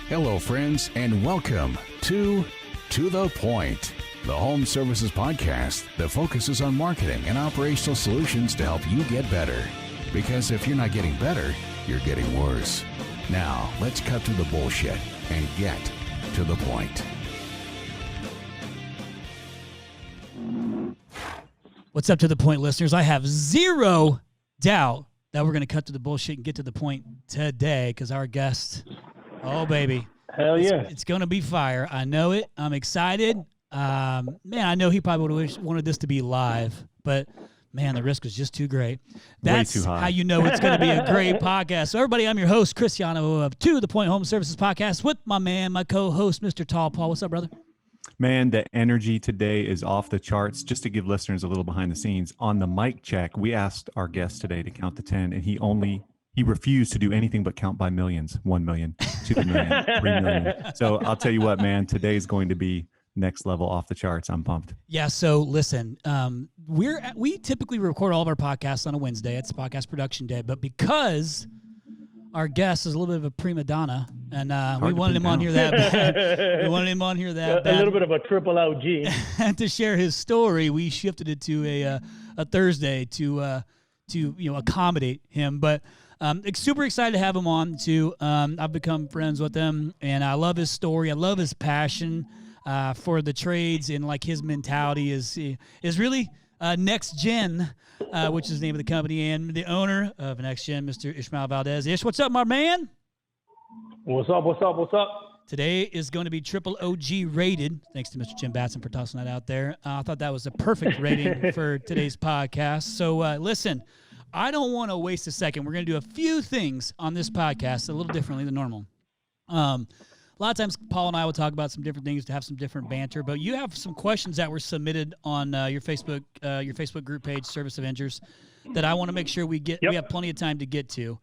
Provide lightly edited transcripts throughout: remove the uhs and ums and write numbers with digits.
Hello, friends, and welcome to the Point, the home services podcast that focuses on marketing and operational solutions to help you get better. Because if you're not getting better, you're getting worse. Now, let's cut through the bullshit and get to the point. What's up, To the Point listeners? I have zero doubt that we're going to cut to the bullshit and get to the point today because our guest, oh, baby. Hell yeah. It's going to be fire. I know it. I'm excited. Man, I know he probably would have wanted this to be live, but man, the risk was just too great. That's way too high. How you know it's going to be a great podcast. So everybody, I'm your host, Cristiano of To the Point Home Services Podcast with my man, my co-host, Mr. Tall Paul. What's up, brother? Man, the energy today is off the charts. Just to give listeners a little behind the scenes, on the mic check, we asked our guest today to count to 10, and he refused to do anything but count by millions. 1 million, 2 million, 3 million. So I'll tell you what, man, today is going to be next level, off the charts. I'm pumped. Yeah. So listen, we typically record all of our podcasts on a Wednesday. It's podcast production day, but because our guest is a little bit of a prima donna, and we wanted him on here that bad. We wanted him on here that bad. A little bit of a triple OG. And to share his story, we shifted it to a Thursday to accommodate him. But super excited to have him on too. I've become friends with him, and I love his story. I love his passion for the trades, and like his mentality is really NEXGEN, which is the name of the company, and the owner of NEXGEN, Mr. Ismael Valdez. Ish, what's up, my man? What's up? What's up? What's up? Today is going to be triple OG rated. Thanks to Mr. Jim Batson for tossing that out there. I thought that was a perfect rating for today's podcast. So listen, I don't want to waste a second. We're going to do a few things on this podcast a little differently than normal. A lot of times, Paul and I will talk about some different things to have some different banter, but you have some questions that were submitted on your Facebook group page, Service Avengers, that I want to make sure we get. Yep. We have plenty of time to get to.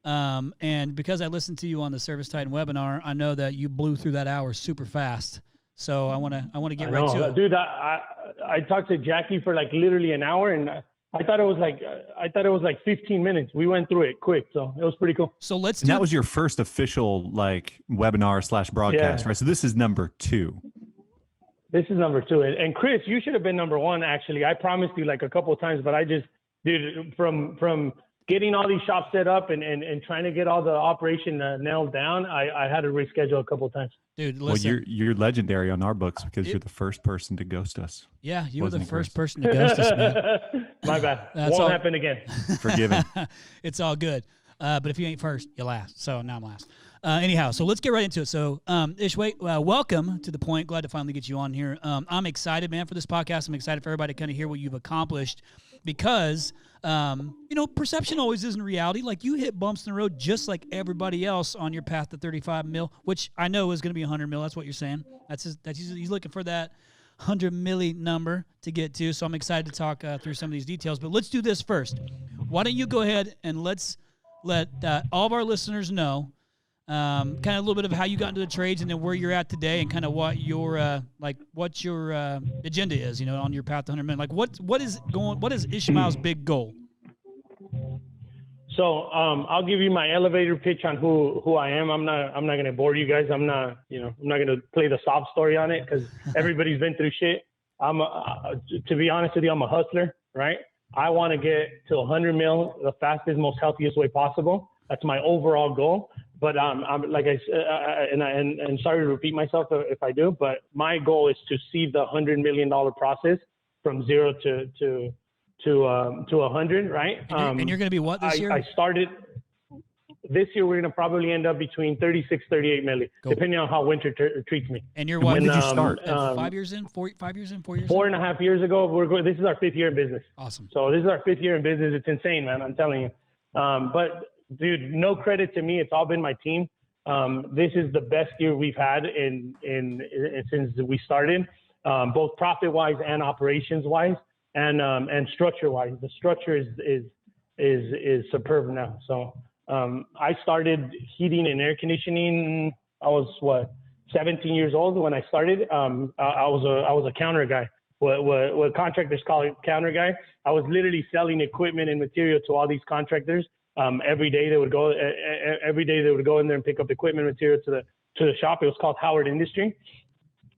And because I listened to you on the Service Titan webinar, I know that you blew through that hour super fast. So I want to get right to it. Dude, I talked to Jackie for like literally an hour, and I thought it was like 15 minutes. We went through it quick, so it was pretty cool. So let's do. And that was your first official like webinar / broadcast, right? So this is number 2. This is number 2, and Chris, you should have been number 1. Actually, I promised you like a couple of times, but I just, dude, from getting all these shops set up and trying to get all the operation nailed down, I had to reschedule a couple of times. Dude, listen. Well, you're legendary on our books because you're the first person to ghost us. Yeah, you were the first person to ghost us, man. My bad. Won't happen again. Forgiven. It's all good. But if you ain't first, you're last. So now I'm last. Anyhow, so let's get right into it. So, Ishway, welcome to the point. Glad to finally get you on here. I'm excited, man, for this podcast. I'm excited for everybody to kind of hear what you've accomplished because, perception always isn't reality. Like, you hit bumps in the road just like everybody else on your path to 35 mil, which I know is going to be 100 mil. That's what you're saying. He's looking for that 100 milli number to get to. So I'm excited to talk through some of these details. But let's do this first. Why don't you go ahead and let's let all of our listeners know kind of a little bit of how you got into the trades and then where you're at today and kind of what your agenda is, on your path to 100 million. Like what is Ishmael's big goal? So I'll give you my elevator pitch on who I am. I'm not going to bore you guys. I'm not going to play the sob story on it because everybody's been through shit. To be honest with you, I'm a hustler, right? I want to get to 100 mil the fastest, most healthiest way possible. That's my overall goal. But I'm like I said, and sorry to repeat myself if I do, but my goal is to see the $100 million process from 0 to 100, right? And you're going to be what this year? I started this year. We're going to probably end up between 36, 38 million, depending on how winter treats me. And you're what? When did you start? 5 years in, 4 years in, 4 years. 4.5 years ago. This is our 5th year in business. Awesome. So this is our 5th year in business. It's insane, man. I'm telling you. But dude, no credit to me. It's all been my team. This is the best year we've had since we started, both profit wise and operations wise, and structure wise. The structure is superb now. So I started heating and air conditioning. I was 17 years old when I started. I was a counter guy. What contractors call it, counter guy. I was literally selling equipment and material to all these contractors. Every day they would go in there and pick up equipment material to the shop. It was called Howard Industry.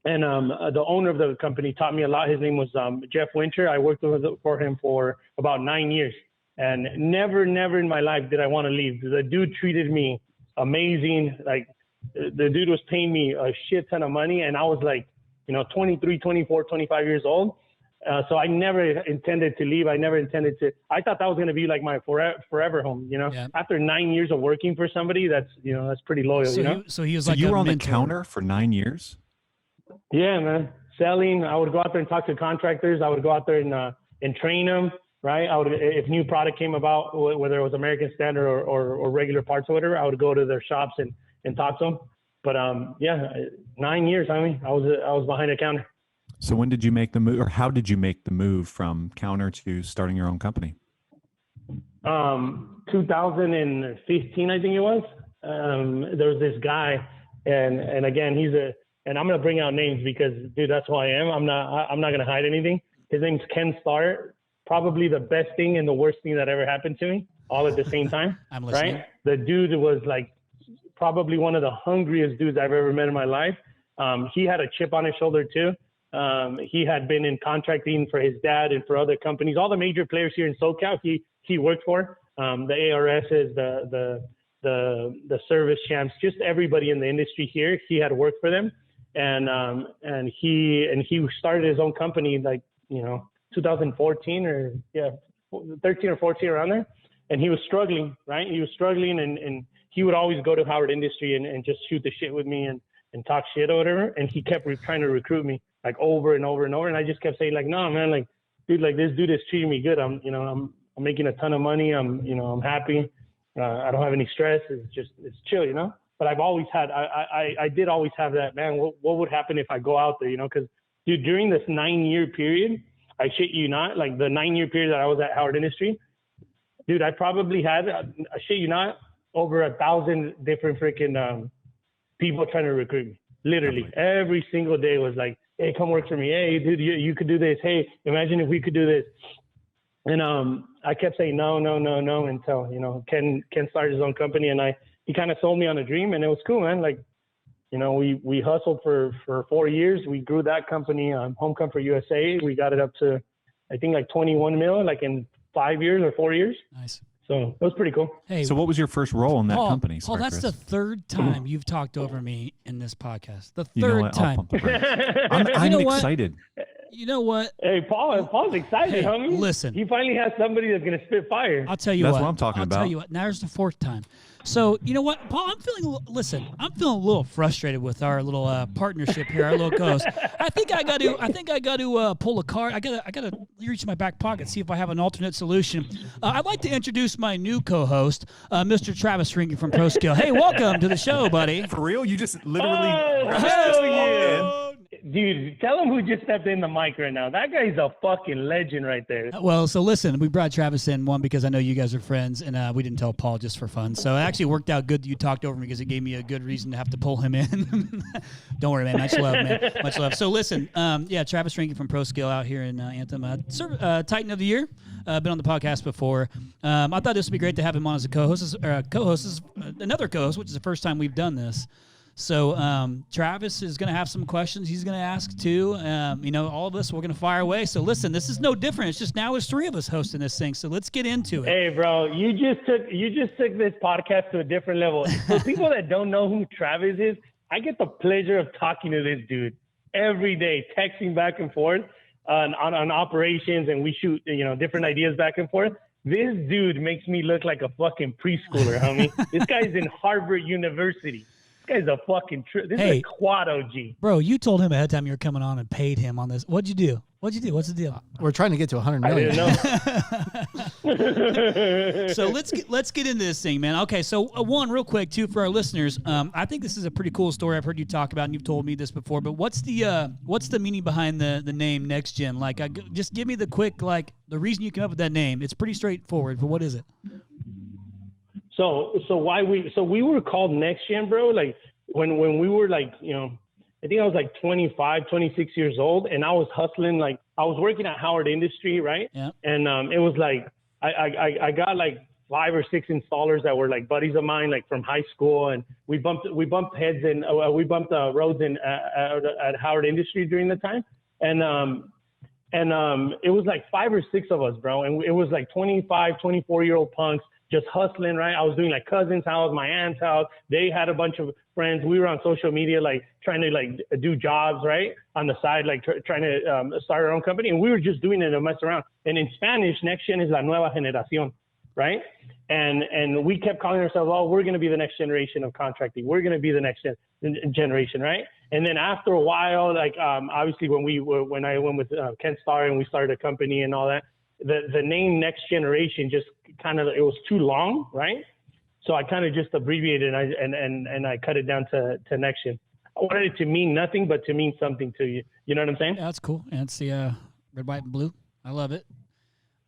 And the owner of the company taught me a lot. His name was Jeff Winter. I worked for him for about 9 years. And never in my life did I want to leave. The dude treated me amazing. Like, the dude was paying me a shit ton of money. And I was like, 23, 24, 25 years old. So I never intended to leave. I thought that was going to be like my forever home, Yeah. After 9 years of working for somebody, that's pretty loyal, So he was like you were a on mentor. the counter for 9 years? Yeah, man. Selling. I would go out there and talk to contractors. I would go out there and train them, right? If new product came about, whether it was American Standard or regular parts or whatever, I would go to their shops and talk to them. But 9 years, I was behind a counter. So when did you make the move, or how did you make the move from counter to starting your own company? 2015, I think it was. There was this guy, and again, and I'm gonna bring out names because, dude, that's who I am. I'm not gonna hide anything. His name's Ken Starr. Probably the best thing and the worst thing that ever happened to me, all at the same time. I'm listening. Right? The dude was like probably one of the hungriest dudes I've ever met in my life. He had a chip on his shoulder too. He had been in contracting for his dad and for other companies, all the major players here in SoCal. He worked for the ARSs, the service champs, just everybody in the industry here. He had worked for them, and he started his own company like 2014 or 13 or 14 around there. And he was struggling, right? He was struggling, and he would always go to Howard Industry and just shoot the shit with me and talk shit or whatever. And he kept trying to recruit me like over and over and over. And I just kept saying like, no, man, like, dude, like this dude is treating me good. I'm making a ton of money. I'm happy. I don't have any stress. It's chill, But I've always had, I did always have that, man, what would happen if I go out there, because dude, during this 9-year period, I shit you not, like the 9-year period that I was at Howard Industry, dude, I probably had, I shit you not, over 1,000 different freaking people trying to recruit me. Literally every single day was like, hey, come work for me. Hey, dude, you could do this. Hey, imagine if we could do this. And I kept saying no until Ken started his own company, and he kind of sold me on a dream, and it was cool, man. Like, we hustled for 4 years. We grew that company, Home Comfort USA. We got it up to, I think, like 21 mil, like in 5 years or 4 years. Nice. So it was pretty cool. Hey, So what was your first role in that company? Paul, that's the third time you've talked over me in this podcast. The You know third what? I'll time. pump the brakes. I'm know what? excited. You know what? Hey, Paul's excited, Hey, homie. listen. He finally has somebody that's going to spit fire. I'll tell you That's what. what I'm talking I'll about. tell you what. Now there's the fourth time. So you know what, Paul? I'm feeling a little frustrated with our little partnership here, our little co-host. I think I got to pull a card. I got to reach in my back pocket, see if I have an alternate solution. I'd like to introduce my new co-host, Mr. Travis Ringy from ProScale. Hey, welcome to the show, buddy. For real? You just literally... hell yeah. Dude, tell him who just stepped in the mic right now. That guy's a fucking legend right there. Well, so listen, we brought Travis in, one, because I know you guys are friends, and we didn't tell Paul just for fun. So it actually worked out good that you talked over me, because it gave me a good reason to have to pull him in. Don't worry, man. Much love, man. Much love. So listen, Travis Ringy from ProScale out here in Anthem. Titan of the Year. Been on the podcast before. I thought this would be great to have him on as a co-host. Another co-host, which is the first time we've done this. So Travis is going to have some questions he's going to ask too. All of us, we're going to fire away. So listen, this is no different. It's just now there's 3 of us hosting this thing. So let's get into it. Hey, bro, you just took this podcast to a different level. For people that don't know who Travis is, I get the pleasure of talking to this dude every day, texting back and forth on operations, and we shoot different ideas back and forth. This dude makes me look like a fucking preschooler, homie. This guy's in Harvard University. This guy's a fucking this is a quad OG. Bro, you told him ahead of time you were coming on and paid him on this. What'd you do? What's the deal? We're trying to get to 100 million. I didn't know. So let's get into this thing, man. Okay, so one real quick too for our listeners. I think this is a pretty cool story. I've heard you talk about, and you've told me this before. But what's the meaning behind the name NEXGEN? Like, just give me the quick the reason you came up with that name. It's pretty straightforward, but what is it? So we were called NEXGEN, bro. Like when we were like, I think I was like 25, 26 years old, and I was hustling. Like I was working at Howard Industry, right? Yeah. And it was like I got like 5 or 6 installers that were like buddies of mine, like from high school, and we bumped heads in, we bumped roads in at Howard Industries during the time, and it was like 5 or 6 of us, bro, and it was like 25, 24-year-old punks just hustling, right? I was doing like cousin's house, my aunt's house. They had a bunch of friends. We were on social media, like trying to like do jobs, right, on the side, like trying to start our own company, and we were just doing it to mess around. And in Spanish, NEXGEN is la nueva generación, right? And we kept calling ourselves, oh, we're going to be the next generation of contracting. We're going to be the next generation, right? And then after a while, like obviously when I went with Ken Starr and we started a company and all that, the name Next Generation just kind of, it was too long, right? So I kind of just abbreviated and I cut it down to NEXGEN. I wanted it to mean nothing but to mean something to you. You know what I'm saying? Yeah, that's cool. And it's the red, white, and blue. I love it.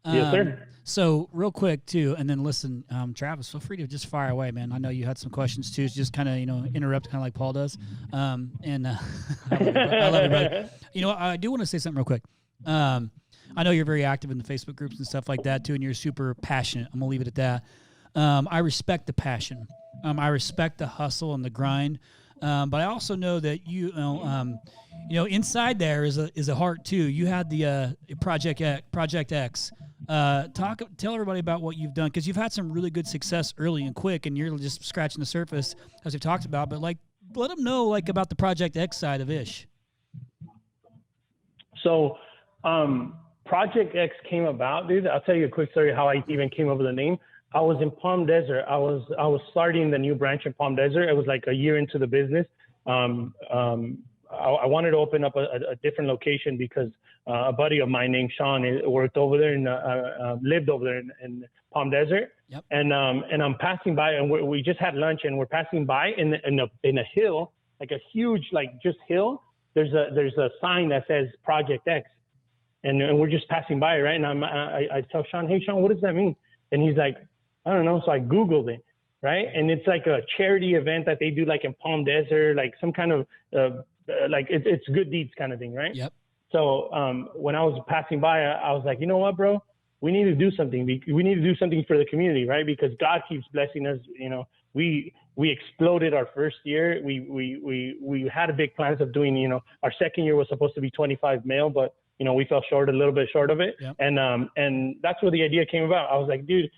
Yes, sir. So real quick too, and then listen, Travis, feel free to just fire away, man. I know you had some questions too. Just kind of, interrupt kind of like Paul does. I love it, brother. I do want to say something real quick. I know you're very active in the Facebook groups and stuff like that too, and you're super passionate. I'm gonna leave it at that. I respect the passion. I respect the hustle and the grind. But I also know that inside there is a heart too. You had the Project X. Tell everybody about what you've done, because you've had some really good success early and quick, and you're just scratching the surface as we've talked about. But like, let them know like about the Project X side of Ish. So, Project X came about, dude. I'll tell you a quick story how I even came up with the name. I was in Palm Desert. I was starting the new branch in Palm Desert. It was like a year into the business. I wanted to open up a different location because a buddy of mine named Sean worked over there and lived over there in Palm Desert. Yep. And I'm passing by, and we just had lunch, and we're passing by in a hill, like a huge just hill. There's a sign that says Project X, and we're just passing by, right? And I tell Sean, hey Sean, what does that mean? And he's like, I don't know. So I Googled it, right? And it's like a charity event that they do like in Palm Desert, like some kind of like it's good deeds kind of thing, right? Yep. So when I was passing by, I was like, you know what, bro? We need to do something. We need to do something for the community, right? Because God keeps blessing us. We exploded our first year. We had big plans of doing, our second year was supposed to be 25 mil, but we fell a little bit short of it. Yep. And that's where the idea came about. I was like, dude,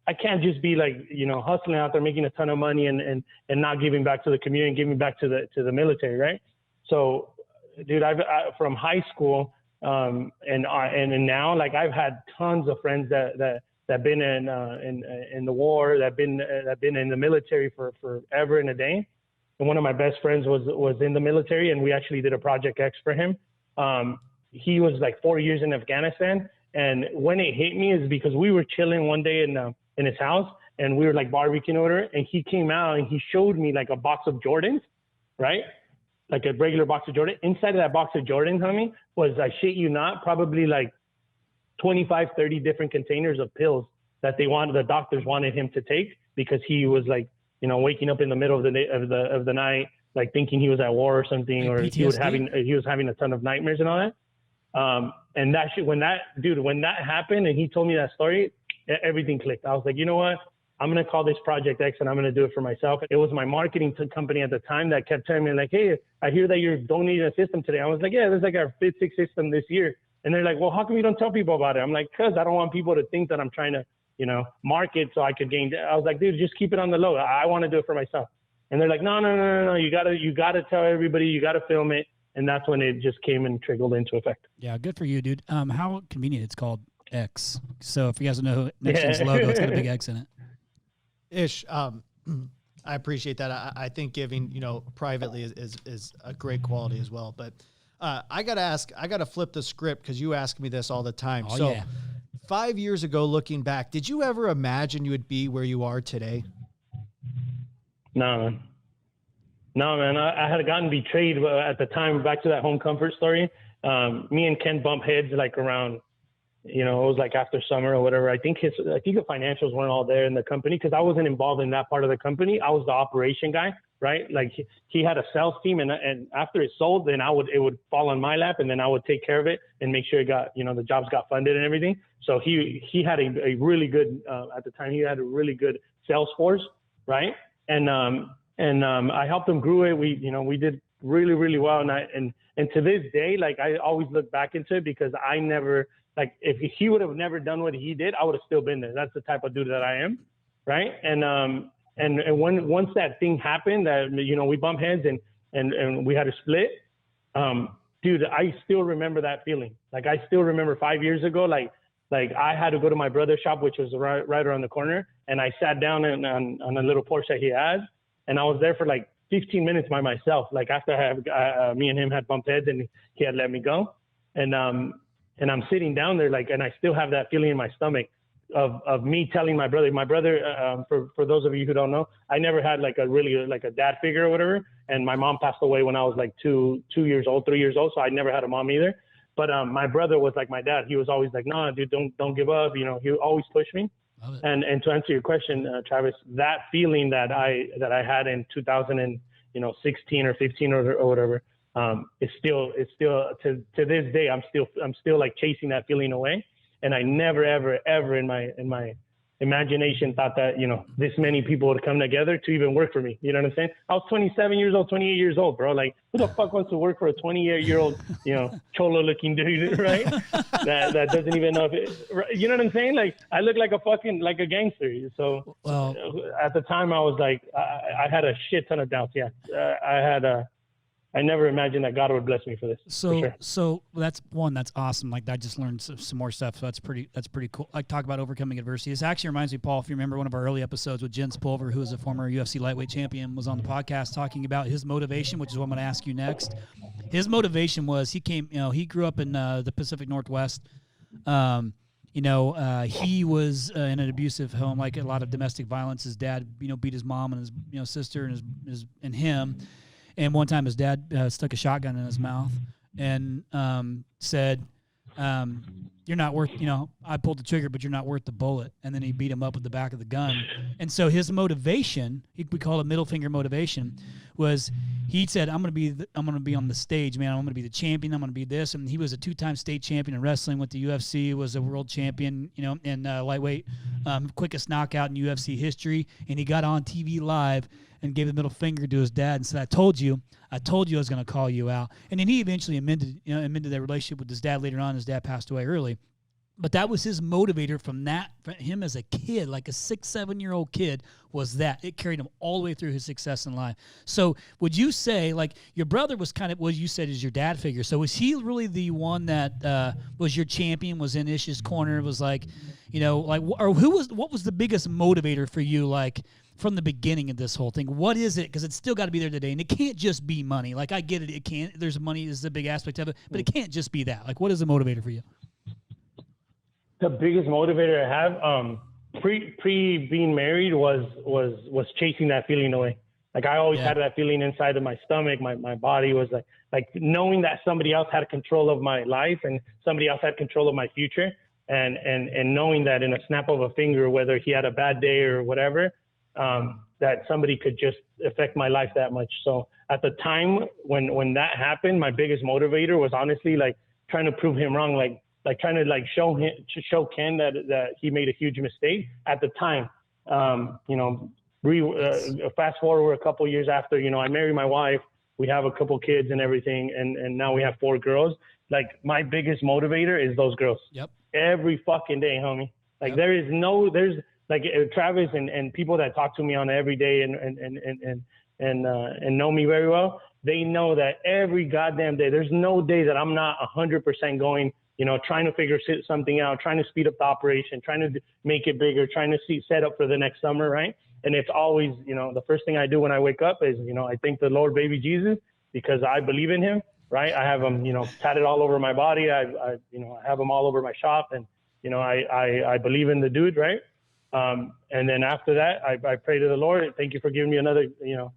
I can't just be like, hustling out there, making a ton of money and not giving back to the community and giving back to the military, right? So, dude, I from high school and now, like, I've had tons of friends that been in the war, that been in the military for forever and a day. And one of my best friends was in the military, and we actually did a Project X for him. He was like 4 years in Afghanistan. And when it hit me is because we were chilling one day in his house, and we were like barbecuing over, and he came out and he showed me like a box of Jordans, right? Like a regular box of Jordan. Inside of that box of Jordans, homie, was, I shit you not, probably like 25, 30 different containers of pills that the doctors wanted him to take, because he was like, waking up in the middle of the night, like thinking he was at war or something, or he was having a ton of nightmares and all that. And that shit, when that happened and he told me that story, everything clicked. I was like, you know what? I'm going to call this Project X and I'm going to do it for myself. It was my marketing company at the time that kept telling me like, hey, I hear that you're donating a system today. I was like, yeah, this is like our 5th, 6th system this year. And they're like, well, how come you don't tell people about it? I'm like, cause I don't want people to think that I'm trying to, market so I could gain. I was like, dude, just keep it on the low. I want to do it for myself. And they're like, no. You gotta tell everybody, you gotta film it. And that's when it just came and trickled into effect. Yeah, good for you, dude. How convenient it's called X. So if you guys don't know NEXGEN's logo, it's got a big X in it. Ish, I appreciate that. I think giving, privately is a great quality as well. But I got to flip the script, because you ask me this all the time. Oh, so yeah. 5 years ago, looking back, did you ever imagine you would be where you are today? No, man. I had gotten betrayed at the time. Back to that home comfort story. Me and Ken bumped heads like around, it was like after summer or whatever. I think the financials weren't all there in the company, because I wasn't involved in that part of the company. I was the operation guy. right? Like he had a sales team, and after it sold, then it would fall on my lap, and then I would take care of it and make sure it got, the jobs got funded and everything. So he had a really good, at the time, he had a really good sales force, right? And I helped him grow it. We did really, really well. And to this day, like I always look back into it, because I never, like, if he would have never done what he did, I would have still been there. That's the type of dude that I am, right? And once that thing happened, that we bumped heads and we had to split, dude, I still remember that feeling. Like I still remember 5 years ago, like I had to go to my brother's shop, which was right around the corner, and I sat down on a little porch that he had, and I was there for like 15 minutes by myself. Like after me and him had bumped heads and he had let me go, and I'm sitting down there, like, and I still have that feeling in my stomach of me telling my brother, for those of you who don't know, I never had like a dad figure or whatever. And my mom passed away when I was like 3 years old. So I never had a mom either. But my brother was like my dad. He was always like, "No, dude, don't give up." He would always push me. And to answer your question, Travis, that feeling that I had in 2016 or 15 or whatever, it's still to this day, I'm still like chasing that feeling away. And I never, ever in my imagination thought that, this many people would come together to even work for me. You know what I'm saying? I was 27 years old, 28 years old, bro. Like, who the fuck wants to work for a 28-year-old, cholo looking dude, right? that doesn't even know if it, you know what I'm saying? Like, I look like a gangster. So at the time I was like, I had a shit ton of doubts. Yeah. I never imagined that God would bless me for this. So that's awesome. Like I just learned some more stuff. So that's pretty cool. Like talk about overcoming adversity. This actually reminds me, Paul, if you remember one of our early episodes with Jens Pulver, who is a former UFC lightweight champion, was on the podcast talking about his motivation, which is what I'm going to ask you next. His motivation was he grew up in the Pacific Northwest. He was in an abusive home, like a lot of domestic violence. His dad, beat his mom and his sister and him. And one time his dad stuck a shotgun in his mouth and said, "You're not worth, I pulled the trigger, but you're not worth the bullet." And then he beat him up with the back of the gun. And so his motivation, we call it middle finger motivation, was he said, I'm going to be on the stage, man. I'm going to be the champion. I'm going to be this. And he was a 2-time state champion in wrestling with the UFC, was a world champion, in lightweight, quickest knockout in UFC history. And he got on TV live and gave the middle finger to his dad and said, I told you I was going to call you out. And then he eventually amended that relationship with his dad later on. His dad passed away early. But that was his motivator for him as a kid, like a 6-7-year-old kid, was that. It carried him all the way through his success in life. So would you say, like, your brother was kind of what you said is your dad figure. So was he really the one that was your champion, was in Ish's corner, was like, or what was the biggest motivator for you, like, from the beginning of this whole thing? What is it? Because it's still got to be there today, and it can't just be money. Like, I get it. It can't. There's money is a big aspect of it, but it can't just be that. Like, what is the motivator for you? The biggest motivator I have, pre being married was chasing that feeling away. Like I always had that feeling inside of my stomach. My body was like knowing that somebody else had control of my life and somebody else had control of my future, and knowing that in a snap of a finger, whether he had a bad day or whatever, that somebody could just affect my life that much. So at the time when that happened, my biggest motivator was honestly like trying to prove him wrong, like trying to show Ken that he made a huge mistake at the time. Fast forward a couple years after, I married my wife, we have a couple kids and everything. And now we have 4 girls. Like my biggest motivator is those girls. Yep. Every fucking day, homie. Like there's like Travis and people that talk to me on every day and know me very well. They know that every goddamn day, there's no day that I'm not 100% going, trying to figure something out, trying to speed up the operation, trying to make it bigger, trying to set up for the next summer, right? And it's always, the first thing I do when I wake up is, I thank the Lord, baby Jesus, because I believe in him, right? I have him, tatted all over my body. I have him all over my shop, and, I believe in the dude, right? And then after that, I pray to the Lord, thank you for giving me another,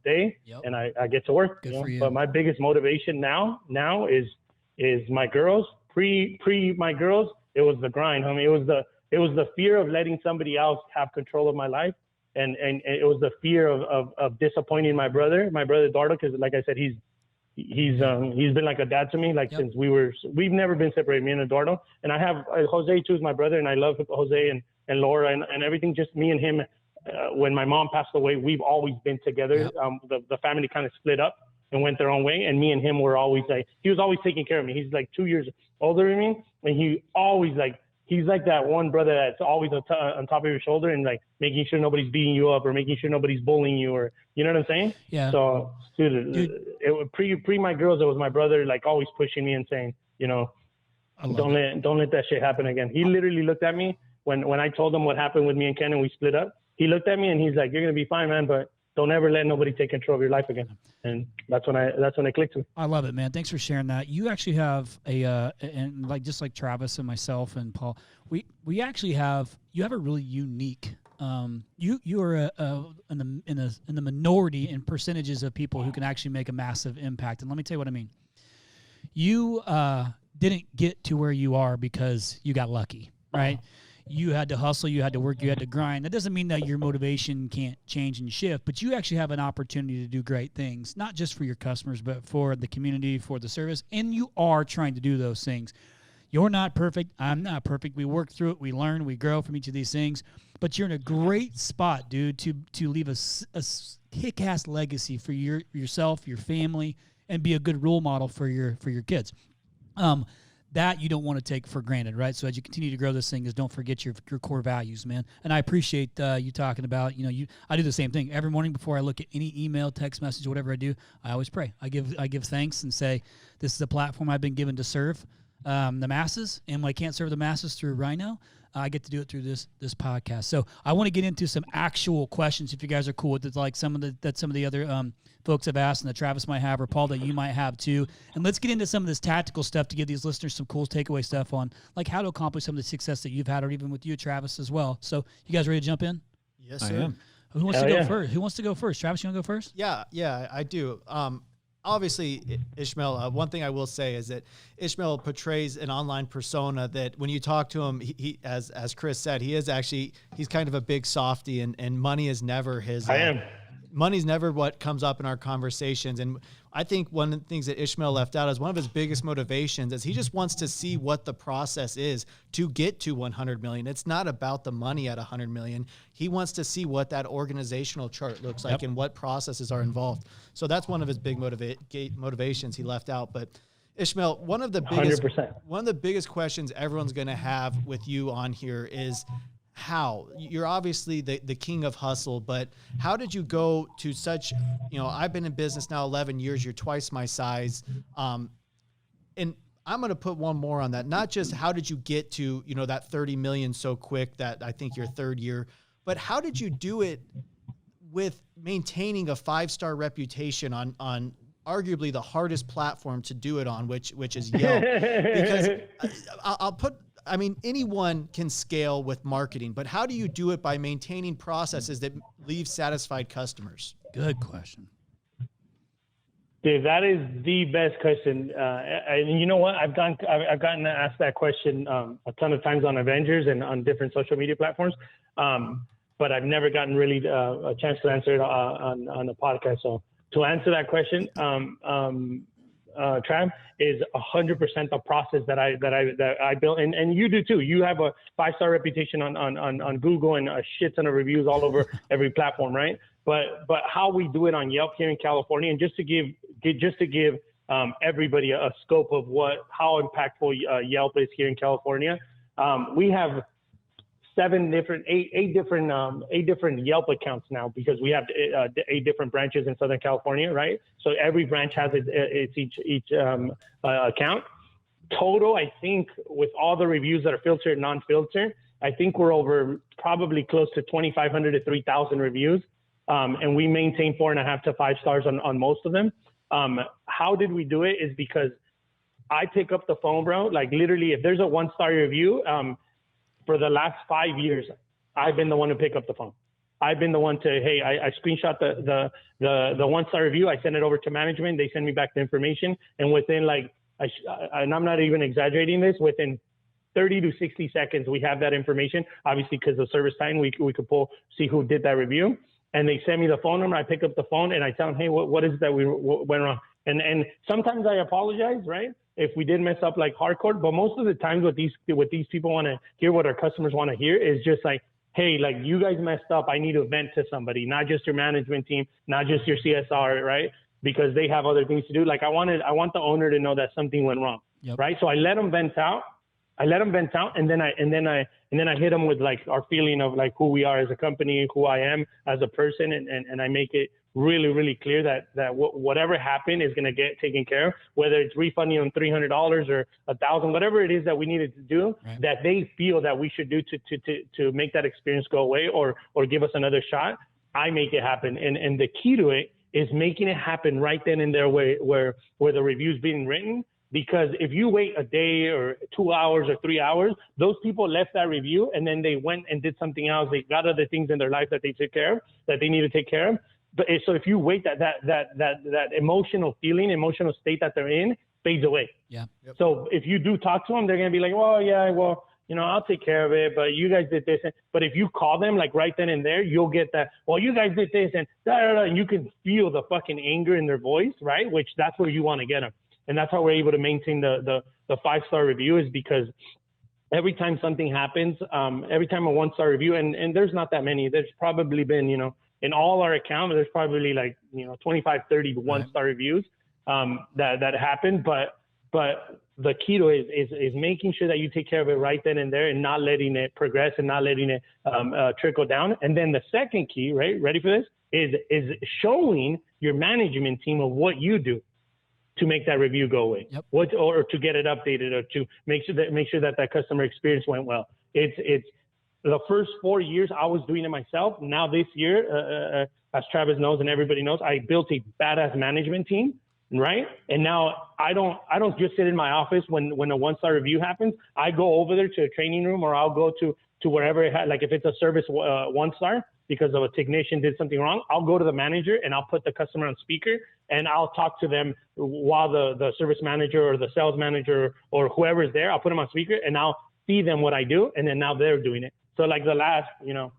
day, and I get to work. Good for you. But my biggest motivation now is my girls. Pre my girls, it was the grind, homie. It was the fear of letting somebody else have control of my life and it was the fear of disappointing my brother Eduardo, because like I said, he's been like a dad to me, like since we've never been separated, me and Eduardo. And I have Jose too, is my brother, and I love Jose and Laura and everything. Just me and him. When my mom passed away, we've always been together. The family kind of split up and went their own way, and me and him were always like, he was always taking care of me. He's like 2 years older than me, and he always like, he's like that one brother that's always on top of your shoulder and like making sure nobody's beating you up or making sure nobody's bullying you, or you know what I'm saying? Yeah. So dude, it was pre my girls, it was my brother like always pushing me and saying, you know, don't let that shit happen again. He literally looked at me when I told him what happened with me and Ken and we split up. He looked at me and he's like, "You're gonna be fine, man, but don't ever let nobody take control of your life again." And that's when it clicked to me. I love it, man. Thanks for sharing that. You actually have and like just like Travis and myself and Paul, we actually have a really unique. You are in the minority in percentages of people who can actually make a massive impact. And let me tell you what I mean. You didn't get to where you are because you got lucky, right? You had to hustle, you had to work, you had to grind. That doesn't mean that your motivation can't change and shift, but you actually have an opportunity to do great things, not just for your customers, but for the community, for the service, and you are trying to do those things. You're not perfect. I'm not perfect. We work through it. We learn. We grow from each of these things, but you're in a great spot, dude, to leave a kick-ass legacy for yourself, your family, and be a good role model for your kids. That you don't want to take for granted, right? So as you continue to grow this thing, is don't forget your core values, man. And I appreciate you talking about, I do the same thing every morning before I look at any email, text message, whatever I do. I always pray. I give thanks and say, this is a platform I've been given to serve the masses, and when I can't serve the masses through Rhino, I get to do it through this podcast. So I want to get into some actual questions, if you guys are cool with it, like some of the other folks have asked, and that Travis might have, or Paul, that you might have too. And let's get into some of this tactical stuff to give these listeners some cool takeaway stuff on like how to accomplish some of the success that you've had, or even with you, Travis, as well. So you guys ready to jump in? Yes, sir. I am. Who wants to go first? Who wants to go first? Travis, you want to go first? Yeah, I do. Obviously, Ismael, one thing I will say is that Ismael portrays an online persona that when you talk to him, he as Chris said, he's kind of a big softy, and money is never his. I am. Money's never what comes up in our conversations. And I think one of the things that Ismael left out is one of his biggest motivations is he just wants to see what the process is to get to 100 million. It's not about the money at 100 million. He wants to see what that organizational chart looks like and what processes are involved. So that's one of his big motivations he left out. But Ismael, one of the biggest questions everyone's going to have with you on here is, how? You're obviously the king of hustle, but how did you go to such, I've been in business now 11 years, you're twice my size. And I'm going to put one more on that. Not just how did you get to, that 30 million so quick, that I think your third year, but how did you do it with maintaining a 5-star reputation on arguably the hardest platform to do it on, which is Yelp? Because anyone can scale with marketing, but how do you do it by maintaining processes that leave satisfied customers? Good question. Dude, that is the best question. And you know what? I've gotten asked that question a ton of times on Avengers and on different social media platforms. But I've never gotten really a chance to answer it on the podcast. So to answer that question, Trav, is 100% the process that I built, and you do too. You have a 5-star reputation on Google and a shit ton of reviews all over every platform, right? But how we do it on Yelp here in California, and just to give everybody a scope of how impactful Yelp is here in California, we have eight different Yelp accounts now, because we have 8 different branches in Southern California, right? So every branch has its each account. Total, I think, with all the reviews that are filtered and non-filtered, I think we're over probably close to 2,500 to 3,000 reviews, and we maintain 4.5 to 5 stars on most of them. How did we do it? Is because I pick up the phone, bro. Like literally, if there's a 1-star review, for the last 5 years, I've been the one to pick up the phone. I've been the one to, hey, I screenshot the 1-star review. I send it over to management. They send me back the information. And within and I'm not even exaggerating this, within 30 to 60 seconds, we have that information. Obviously, because of service time, we could see who did that review. And they send me the phone number. I pick up the phone and I tell them, hey, what is it that went wrong? And sometimes I apologize, right? If we did mess up like hardcore, but most of the times what these people want to hear, what our customers want to hear is just like, hey, like you guys messed up. I need to vent to somebody, not just your management team, not just your CSR, right? Because they have other things to do. Like I want the owner to know that something went wrong, right? So I let them vent out. And then I hit them with like our feeling of like who we are as a company, who I am as a person, and I make it really, really clear that whatever happened is going to get taken care of, whether it's refunding them $300 or $1,000, whatever it is that we needed to do, right, that they feel that we should do to make that experience go away or give us another shot. I make it happen, and the key to it is making it happen right then and there where the review's being written. Because if you wait a day or 2 hours or 3 hours, those people left that review and then they went and did something else. They got other things in their life that they took care of, that they need to take care of. But so if you wait, that emotional feeling, emotional state that they're in fades away. Yeah. Yep. So if you do talk to them, they're going to be like, well, yeah, well, you know, I'll take care of it, but you guys did this. But if you call them like right then and there, you'll get that, well, you guys did this and and you can feel the fucking anger in their voice, right? Which that's where you want to get them. And that's how we're able to maintain the 5-star review, is because every time something happens, every time a 1-star review, and there's not that many, there's probably been, you know, in all our accounts, there's probably like, you know, 25, 30 1-star reviews that happen. But the key to it is making sure that you take care of it right then and there and not letting it progress and not letting it trickle down. And then the second key, right, ready for this, is showing your management team of what you do to make that review go away, or to get it updated, or to make sure that customer experience went well. It's the first 4 years I was doing it myself. Now this year, as Travis knows and everybody knows, I built a badass management team, right? And now I don't just sit in my office when a 1-star review happens. I go over there to a training room, or I'll go to wherever it had, like if it's a service 1-star because of a technician did something wrong, I'll go to the manager and I'll put the customer on speaker and I'll talk to them while the service manager or the sales manager or whoever is there, I'll put them on speaker and I'll see them what I do. And then now they're doing it. So like the last, you know,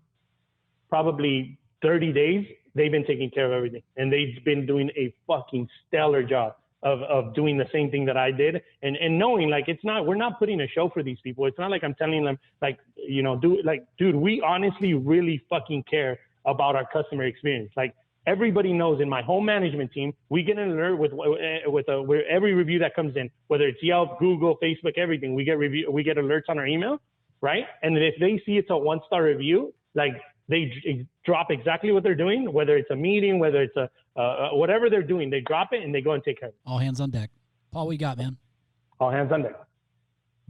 probably 30 days, they've been taking care of everything. And they've been doing a fucking stellar job of doing the same thing that I did. And knowing like, we're not putting a show for these people. It's not like I'm telling them like, you know, dude, we honestly really fucking care about our customer experience. Like everybody knows in my home management team, we get an alert with every review that comes in, whether it's Yelp, Google, Facebook, everything, we get alerts on our email. Right. And if they see it's a 1-star review, like they drop exactly what they're doing, whether it's a meeting, whether it's whatever they're doing, they drop it and they go and take care of it. All hands on deck. Paul, what you got, man? All hands on deck.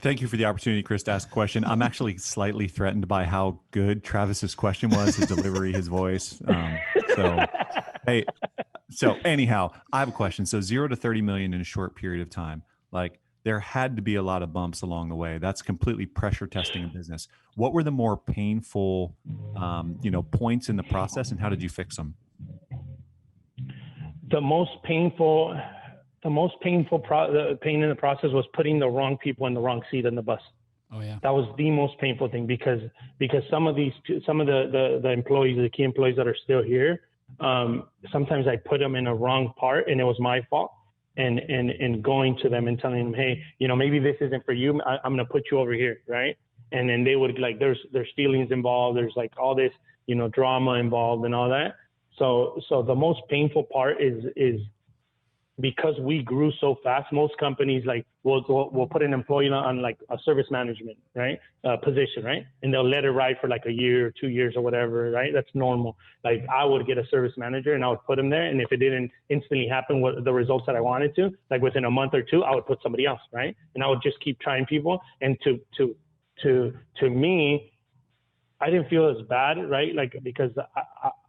Thank you for the opportunity, Chris, to ask a question. I'm actually slightly threatened by how good Travis's question was, his delivery, his voice. So anyhow, I have a question. So 0 to 30 million in a short period of time, like there had to be a lot of bumps along the way. That's completely pressure testing a business. What were the more painful, points in the process, and how did you fix them? The pain in the process was putting the wrong people in the wrong seat on the bus. Oh yeah. That was the most painful thing because some of the employees, the key employees that are still here, sometimes I put them in a wrong part and it was my fault. And going to them and telling them, hey, you know, maybe this isn't for you. I'm going to put you over here. Right. And then they would like, there's feelings involved. There's like all this, you know, drama involved and all that. So the most painful part is because we grew so fast. Most companies like will put an employee on like a service management, right, position, right, and they'll let it ride for like a year or 2 years or whatever, right? That's normal. Like I would get a service manager and I would put him there, and if it didn't instantly happen with the results that I wanted to, like within a month or two, I would put somebody else, right? And I would just keep trying people. And to me, I didn't feel as bad, right? Like, because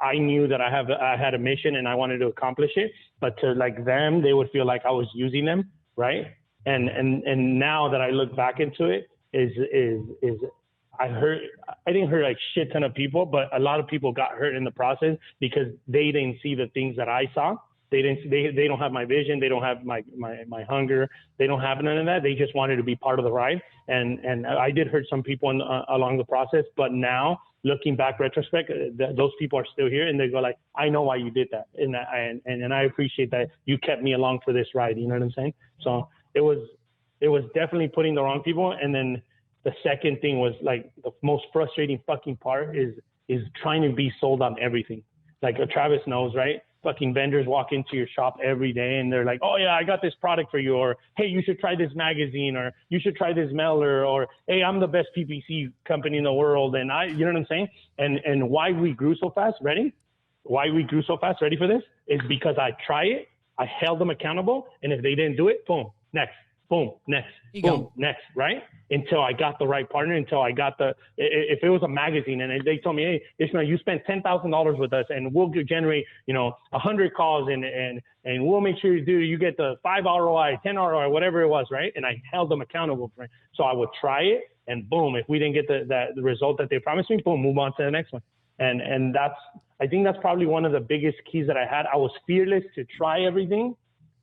I knew that I had a mission and I wanted to accomplish it, but to like them, they would feel like I was using them, right? And now that I look back into it, I didn't hurt like shit ton of people, but a lot of people got hurt in the process because they didn't see the things that I saw. They don't have my vision. They don't have my hunger. They don't have none of that. They just wanted to be part of the ride. And I did hurt some people along the process, but now looking back retrospect, those people are still here and they go like, I know why you did that. And I appreciate that you kept me along for this ride. You know what I'm saying? So it was definitely putting the wrong people. And then the second thing was like the most frustrating fucking part is trying to be sold on everything. Like Travis knows, right? Fucking vendors walk into your shop every day and they're like, oh yeah, I got this product for you. Or, hey, you should try this magazine, or you should try this mailer, or, hey, I'm the best PPC company in the world. And you know what I'm saying? And why we grew so fast, ready? Why we grew so fast, ready for this? Is because I try it, I held them accountable. And if they didn't do it, boom, next, boom, next, boom, next, right? Until I got the right partner, until I got if it was a magazine and they told me, hey, Ismael, you spent $10,000 with us and we'll generate, 100 calls and we'll make sure you get the 5 ROI, 10 ROI, whatever it was, right? And I held them accountable for it. So I would try it and boom, if we didn't get the result that they promised me, boom, move on to the next one. And I think that's probably one of the biggest keys that I had. I was fearless to try everything.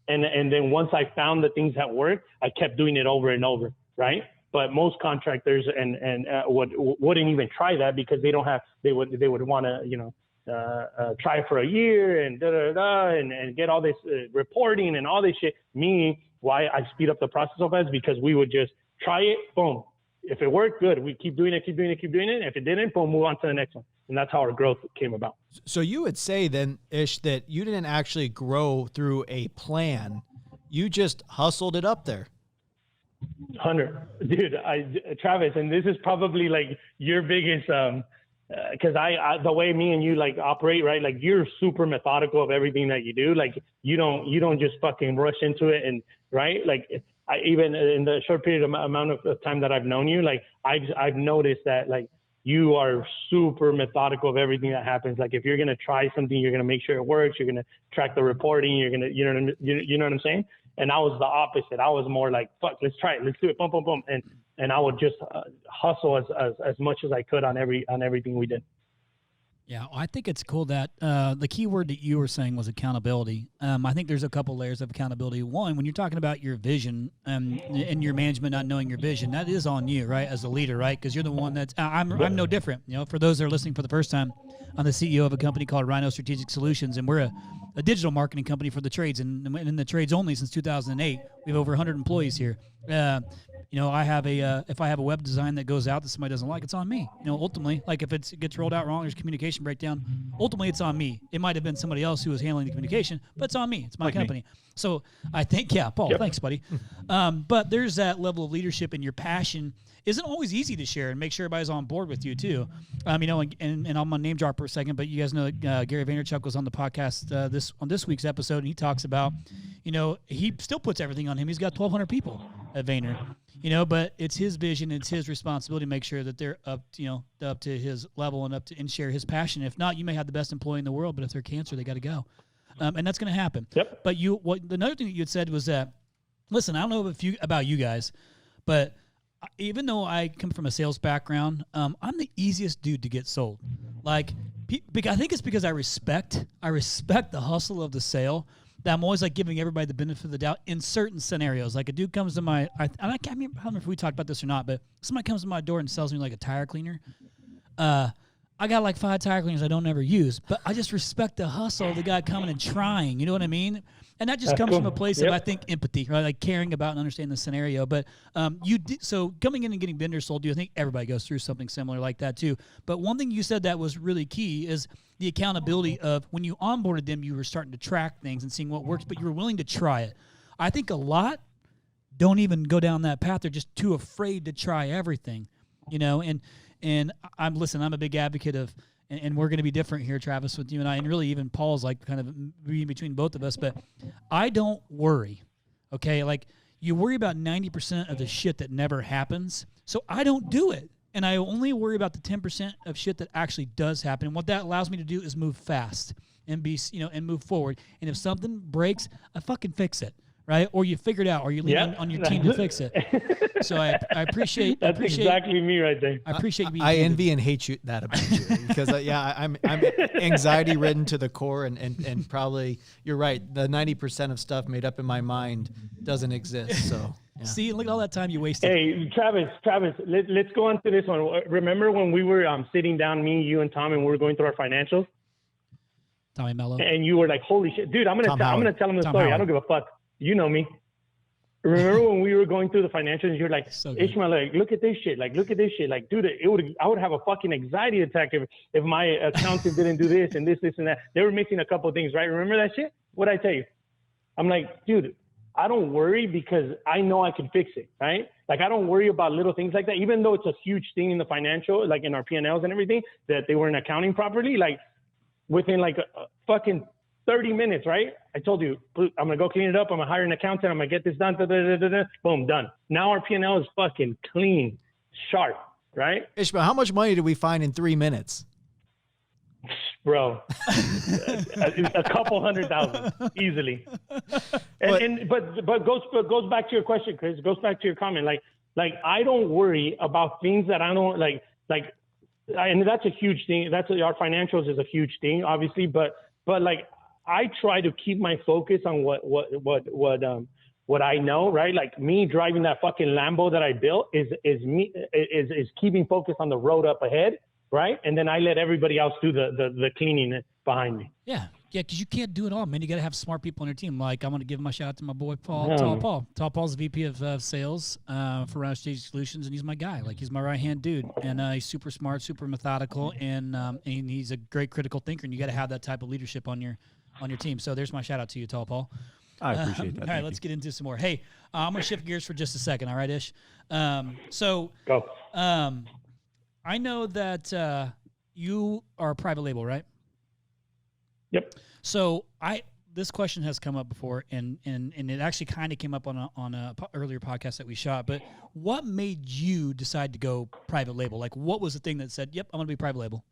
And then once I found the things that worked, I kept doing it over and over, right? But most contractors wouldn't even try that because they would want to try for a year and and get all this reporting and all this shit. Me, why I speed up the process so fast, because we would just try it, boom. If it worked, good. We keep doing it. If it didn't, boom, move on to the next one. And that's how our growth came about. So you would say then, Ish, that you didn't actually grow through a plan. You just hustled it up there. 100, dude. Travis, and this is probably like your biggest, because the way me and you like operate, right? Like you're super methodical of everything that you do. Like you don't just fucking rush into it, and right? Like even in the short period amount of time that I've known you, like I've noticed that like you are super methodical of everything that happens. Like if you're gonna try something, you're gonna make sure it works. You're gonna track the reporting. You're gonna, you know what I'm saying? And I was the opposite. I was more like, fuck, let's try it. Let's do it. Boom, boom, boom. And I would just hustle as much as I could on everything we did. Yeah, I think it's cool that the key word that you were saying was accountability. I think there's a couple layers of accountability. One, when you're talking about your vision and your management not knowing your vision, that is on you, right, as a leader, right? Because you're the one that's I'm no different. For those that are listening for the first time, I'm the CEO of a company called Rhino Strategic Solutions, and we're a digital marketing company for the trades, and in the trades only since 2008. We have over 100 employees here. I have if I have a web design that goes out that somebody doesn't like, it's on me. Ultimately, like if it gets rolled out wrong, there's communication breakdown. Ultimately, it's on me. It might have been somebody else who was handling the communication, but it's on me. It's my company. So I think, Paul, thanks, buddy. But there's that level of leadership, and your passion isn't always easy to share and make sure everybody's on board with you too. And I'm gonna name drop for a second, but you guys know that Gary Vaynerchuk was on the podcast on this week's episode, and he talks about, he still puts everything on him. He's got 1,200 people at Vayner. But it's his vision, it's his responsibility to make sure that they're up to his level and share his passion. If not, you may have the best employee in the world, but if they're cancer, they got to go. And that's going to happen. Yep. But another thing that you had said was that, listen, I don't know about you guys, but even though I come from a sales background, I'm the easiest dude to get sold. Like, I think it's because I respect the hustle of the sale. That I'm always like giving everybody the benefit of the doubt in certain scenarios. Like a dude comes to I don't remember if we talked about this or not, but somebody comes to my door and sells me like a tire cleaner. I got like 5 tire cleaners I don't ever use, but I just respect the hustle of the guy coming and trying. You know what I mean? And that just comes from a place of, I think, empathy, right? Like caring about and understanding the scenario. But so coming in and getting vendors sold to you, I think everybody goes through something similar like that too. But one thing you said that was really key is the accountability of when you onboarded them, you were starting to track things and seeing what works, but you were willing to try it. I think a lot don't even go down that path. They're just too afraid to try everything, and I'm a big advocate of, and we're going to be different here, Travis, with you and I, and really even Paul's like kind of between both of us, but I don't worry, okay? Like you worry about 90% of the shit that never happens, so I don't do it. And I only worry about the 10% of shit that actually does happen. And what that allows me to do is move fast and and move forward. And if something breaks, I fucking fix it. right? Or you figure it out, or you lean on your team to fix it. So I appreciate That's exactly me right there. I appreciate you being I candid. envy and hate you that about you because I'm anxiety ridden to the core and probably you're right. The 90% of stuff made up in my mind doesn't exist. So yeah. See, look at all that time you wasted. Hey, Travis, let's go on to this one. Remember when we were sitting down, me, you, and Tom, and we were going through our financials? Tommy Mello. And you were like, "Holy shit, dude! I'm gonna tell him the Tom story. Howard. I don't give a fuck. You know me." Remember when we were going through the financials? And you're like, So good. "Ishmael, like, look at this shit. Like, look at this shit. Like, dude, I would have a fucking anxiety attack if my accountant didn't do this and this and that. They were missing a couple of things, right? Remember that shit? What'd I tell you? I'm like, dude, I don't worry because I know I can fix it, right? Like, I don't worry about little things like that, even though it's a huge thing in the financial, like in our P&Ls and everything, that they weren't accounting properly. Like, within like a fucking 30 minutes, right? I told you, I'm going to go clean it up. I'm going to hire an accountant. I'm going to get this done. Boom, done. Now our P&L is fucking clean, sharp, right? Ishmael, how much money did we find in 3 minutes? Bro, a couple 100,000 easily. But goes back to your question, Chris. It goes back to your comment. Like I don't worry about things that I don't like, and that's a huge thing. Our financials is a huge thing, obviously. But like I try to keep my focus on what I know, right? Like me driving that fucking Lambo that I built is keeping focus on the road up ahead. Right. And then I let everybody else do the cleaning behind me. Yeah. Yeah. Because you can't do it all, man. You got to have smart people on your team. Like, I'm going to give my shout out to my boy, Tall Paul. Tall Paul's the VP of sales for Round Stage Solutions. And he's my guy. Like, he's my right hand dude. And he's super smart, super methodical. And he's a great critical thinker. And you got to have that type of leadership on your team. So there's my shout out to you, Tall Paul. I appreciate that. All right, let's get into some more. Hey, I'm going to shift gears for just a second. All right, Ish. Go. I know that you are a private label, right? Yep. So this question has come up before, and it actually kind of came up on a earlier podcast that we shot. But what made you decide to go private label? Like, what was the thing that said, "Yep, I'm going to be private label"?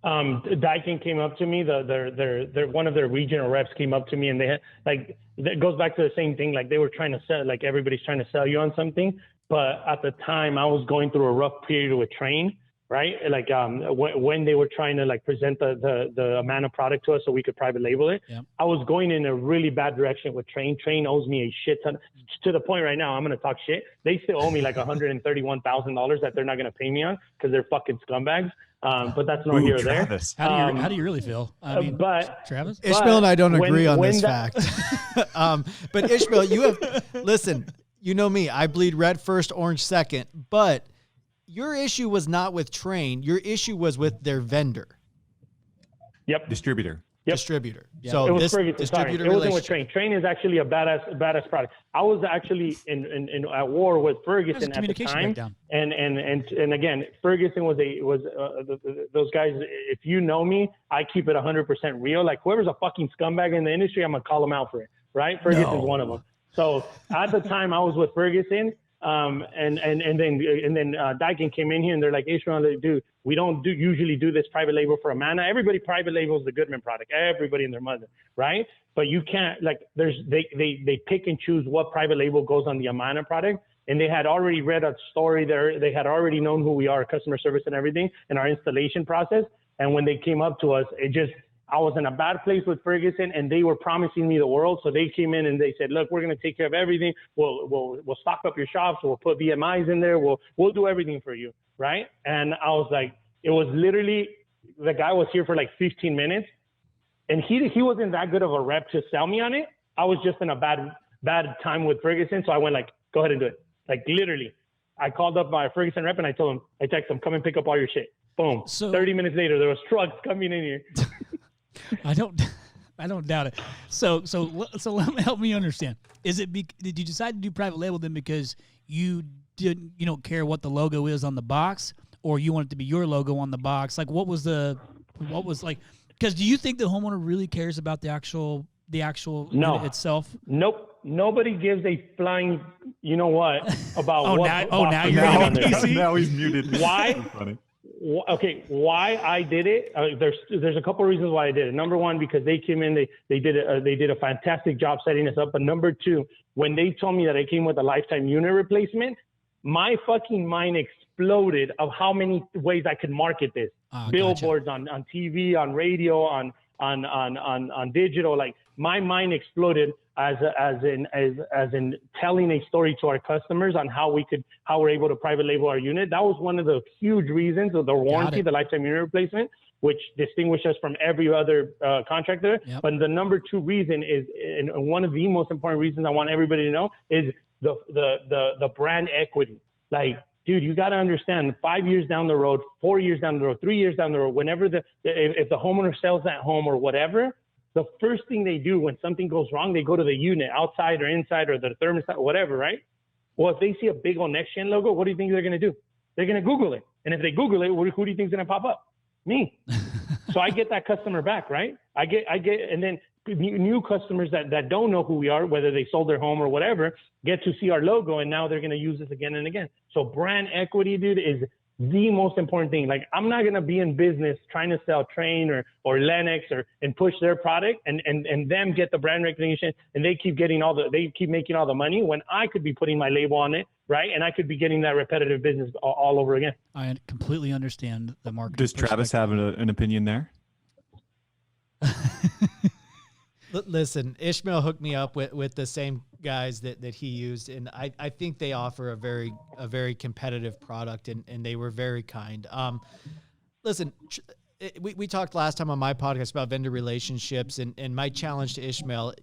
Daikin came up to me. Their one of their regional reps came up to me, and they had like it goes back to the same thing. Like they were trying to sell, like everybody's trying to sell you on something. But at the time, I was going through a rough period with Train, right? Like when they were trying to like present the Amana product to us so we could private label it, yeah. I was going in a really bad direction with Train. Train owes me a shit ton, to the point right now I'm going to talk shit. They still owe me like $131,000 that they're not going to pay me on because they're fucking scumbags. But that's not here or there. How do you really feel? I mean, Travis? Ishmael and I don't agree on this fact. But Ishmael, you have, listen, you know me, I bleed red first, orange second, but your issue was not with Train. Your issue was with their vendor. Yep. Distributor. Yep. Distributor. Yep. So it was this Ferguson. distributor Sorry. It wasn't with relationship. Train. Train is actually a badass product. I was actually in at war with Ferguson at the time, and again, Ferguson was those guys. If you know me, I keep it 100% real. Like whoever's a fucking scumbag in the industry, I'm gonna call them out for it. Right? Ferguson's one of them. So at the time, I was with Ferguson. And then Daikin came in here and they're like, Ishmael, dude, we don't usually do this private label for Amana. Everybody private labels the Goodman product, everybody and their mother, right? But you can't, like, they pick and choose what private label goes on the Amana product. And they had already read a story there. They had already known who we are, customer service and everything, and our installation process. And when they came up to us, I was in a bad place with Ferguson, and they were promising me the world. So they came in and they said, "Look, we're going to take care of everything. We'll stock up your shops. We'll put VMIs in there. We'll do everything for you." Right? And I was like, it was literally, the guy was here for like 15 minutes, and he wasn't that good of a rep to sell me on it. I was just in a bad time with Ferguson, so I went like, "Go ahead and do it." Like literally, I called up my Ferguson rep and I texted him, "Come and pick up all your shit." Boom. So 30 minutes later, there was trucks coming in here. I don't doubt it. So let me help me understand. Did you decide to do private label then because you don't care what the logo is on the box, or you want it to be your logo on the box? Like what was like? Because do you think the homeowner really cares about the actual unit itself? Nope. Nobody gives a flying, you know what, about now you're now he's muted. Why? Okay, why I did it? There's a couple of reasons why I did it. Number one, because they came in, they did a fantastic job setting us up. But number two, when they told me that I came with a lifetime unit replacement, my fucking mind exploded of how many ways I could market this. Billboards, on TV, on radio, on digital. Like, my mind exploded as in telling a story to our customers on how we're able to private label our unit. That was one of the huge reasons of the warranty, the lifetime unit replacement, which distinguishes us from every other contractor. Yep. But the number two reason is, and one of the most important reasons I want everybody to know, is the brand equity. Like, dude, you got to understand, 5 years down the road, 4 years down the road, 3 years down the road, whenever if the homeowner sells that home or whatever, the first thing they do when something goes wrong, they go to the unit, outside or inside, or the thermostat, whatever, right? Well, if they see a big old NEXGEN logo, what do you think they're going to do? They're going to Google it. And if they Google it, who do you think is going to pop up? Me. So I get that customer back, right? I get, and then new customers that don't know who we are, whether they sold their home or whatever, get to see our logo, and now they're going to use this again and again. So brand equity, dude, is the most important thing. Like, I'm not going to be in business trying to sell Train or Lennox and push their product and them get the brand recognition, and they keep making all the money when I could be putting my label on it, right? And I could be getting that repetitive business all over again. I completely understand the market. Does Travis have an opinion there? Listen, Ismael hooked me up with the same guys that he used, and I think they offer a very competitive product, and they were very kind. Listen, we talked last time on my podcast about vendor relationships, and my challenge to Ismael,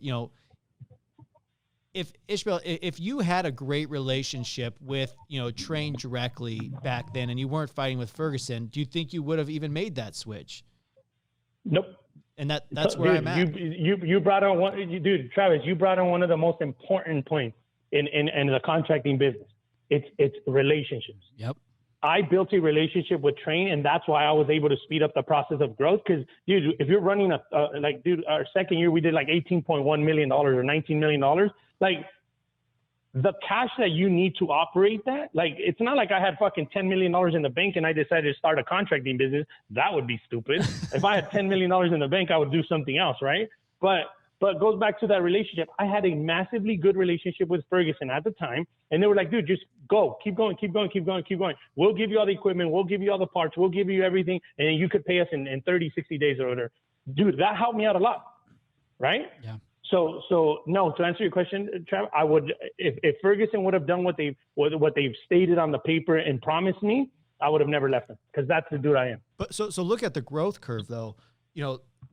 if you had a great relationship with Train directly back then, and you weren't fighting with Ferguson, do you think you would have even made that switch? Nope. And that's where I'm at. You brought on Travis, you brought on one of the most important points in the contracting business. It's relationships. Yep. I built a relationship with Train, and that's why I was able to speed up the process of growth. Because, dude, if you're running our second year, we did like $18.1 million or $19 million. Like, the cash that you need to operate that, like, it's not like I had fucking $10 million in the bank and I decided to start a contracting business. That would be stupid. If I had $10 million in the bank, I would do something else, right? But it goes back to that relationship. I had a massively good relationship with Ferguson at the time, and they were like, dude, just go, keep going. We'll give you all the equipment, we'll give you all the parts, we'll give you everything, and you could pay us in 30, 60 days or whatever. Dude, that helped me out a lot, right? Yeah. So no, to answer your question, Trav, I would, if Ferguson would have done what they've stated on the paper and promised me, I would have never left them, because that's the dude I am. But so look at the growth curve though.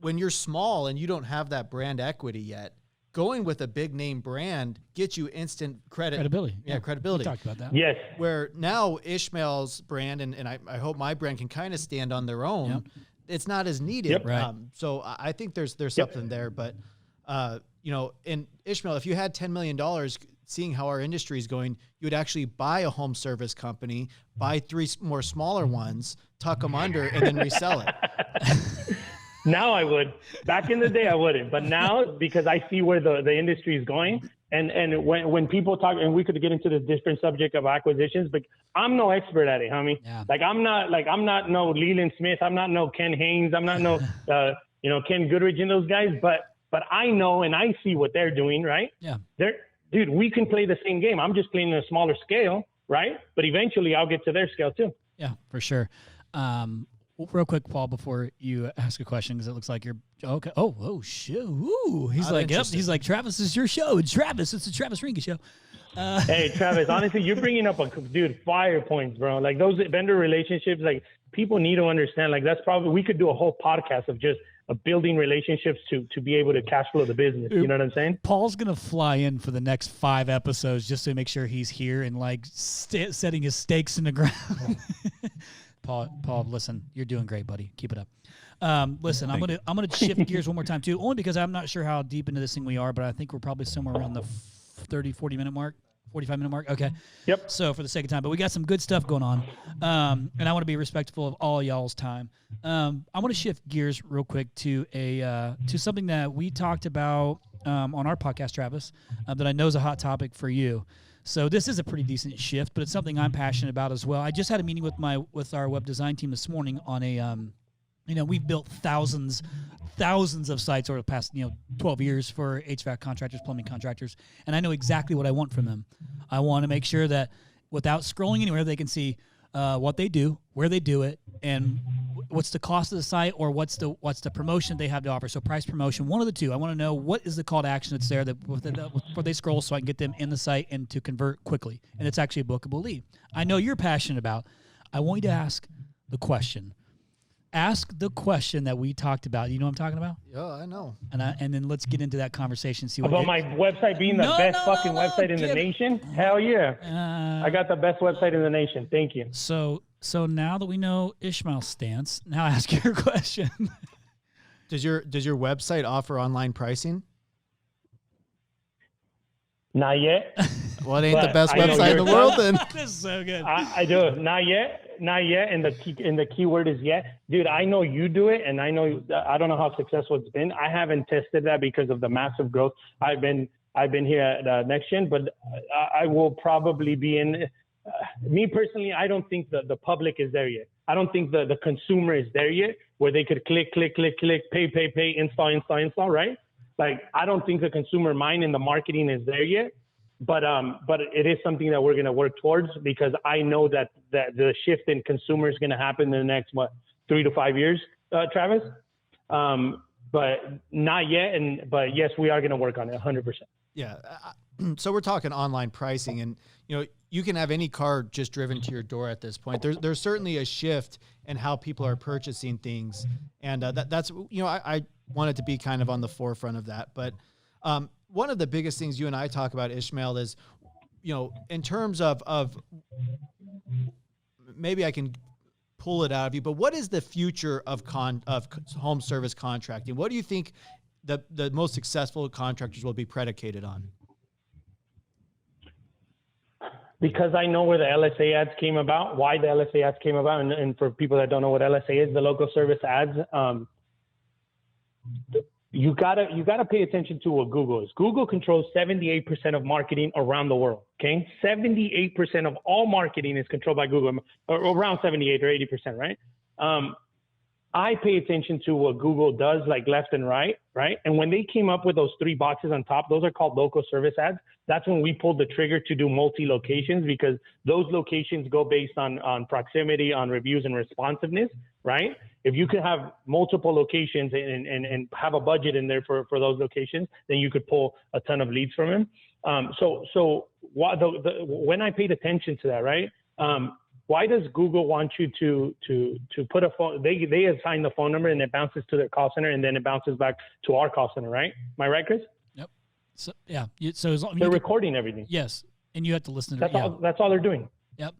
When you're small and you don't have that brand equity yet, going with a big name brand gets you instant credibility. Yeah, credibility. We talked about that. Yes. Where now Ismael's brand and I hope my brand can kind of stand on their own. Yep. It's not as needed. Yep. Right. So I think there's something there, but and Ismael, if you had $10 million, seeing how our industry is going, you would actually buy a home service company, buy 3 more smaller ones, tuck them under, and then resell it. Now I would. Back in the day, I wouldn't. But now, because I see where the industry is going, and when people talk, and we could get into the different subject of acquisitions, but I'm no expert at it, homie. Yeah. I'm not no Leland Smith. I'm not no Ken Haynes. I'm not no, Ken Goodrich and those guys. But I know and I see what they're doing, right? Yeah. Dude, we can play the same game. I'm just playing on a smaller scale, right? But eventually I'll get to their scale too. Yeah, for sure. Real quick, Paul, before you ask a question, because it looks like you're okay. Oh, shit. Ooh. He's like, yep. He's like, Travis, this is your show. Travis, it's the Travis Rinke show. Hey, Travis, honestly, you're bringing up fire points, bro. Like, those vendor relationships, like, people need to understand, like, that's probably, we could do a whole podcast of just building relationships to be able to cash flow the business. You know what I'm saying? Paul's going to fly in for the next 5 episodes just to make sure he's here and like setting his stakes in the ground. Paul, listen, you're doing great, buddy. Keep it up. Listen, I'm gonna shift gears one more time too, only because I'm not sure how deep into this thing we are, but I think we're probably somewhere around the 40 minute mark. 45-minute mark. Okay. Yep. So for the sake of time, but we got some good stuff going on. And I want to be respectful of all y'all's time. I want to shift gears real quick to something that we talked about on our podcast, Travis, that I know is a hot topic for you. So this is a pretty decent shift, but it's something I'm passionate about as well. I just had a meeting with our web design team this morning on a we've built thousands of sites over the past 12 years for HVAC contractors, plumbing contractors, and I know exactly what I want from them. I want to make sure that without scrolling anywhere, they can see what they do, where they do it, and what's the cost of the site, or what's the promotion they have to offer. So price, promotion, one of the two. I want to know what is the call to action that's there before they scroll, so I can get them in the site and to convert quickly. And it's actually a bookable lead. I know you're passionate about. I want you to ask the question. Ask the question that we talked about. You know what I'm talking about? Yeah, I know. And then let's get into that conversation. See what about my website being the best fucking website in the nation. Hell yeah! I got the best website in the nation. Thank you. So now that we know Ismael's stance, now ask your question. Does your website offer online pricing? Not yet. Well, it ain't the best website in the world then. This is so good. I do. Not yet. And the key word is yet. Dude, I know you do it, and I don't know how successful it's been. I haven't tested that because of the massive growth. I've been here at NEXGEN, but I will probably be in. Me personally, I don't think the public is there yet. I don't think the consumer is there yet, where they could click, pay, install, right? Like, I don't think the consumer mind and the marketing is there yet, but it is something that we're going to work towards, because I know that the shift in consumer is going to happen in the next 3 to 5 years, Travis. But not yet. But yes, we are going to work on it 100%. Yeah. So we're talking online pricing, and you can have any car just driven to your door at this point. There's certainly a shift in how people are purchasing things, and that's I wanted to be kind of on the forefront of that. But one of the biggest things you and I talk about, Ismael, is in terms of maybe I can pull it out of you, but what is the future of home service contracting? What do you think the most successful contractors will be predicated on? Because I know where the LSA ads came about, why the LSA ads came about, and for people that don't know what LSA is, the local service ads, you gotta pay attention to what Google is. Google controls 78% of marketing around the world. Okay, 78% of all marketing is controlled by Google, or around 78 or 80%, right? I pay attention to what Google does, like left and right? And when they came up with those 3 boxes on top, those are called local service ads. That's when we pulled the trigger to do multi-locations, because those locations go based on proximity, on reviews and responsiveness, right? If you could have multiple locations and have a budget in there for those locations, then you could pull a ton of leads from them. So when I paid attention to that, right? Why does Google want you to put a phone? They assign the phone number, and it bounces to their call center, and then it bounces back to our call center, right? Am I right, Chris? Yep. So yeah. So as long, they're recording everything. Yes, and you have to listen to that's all. That's all they're doing. Yep.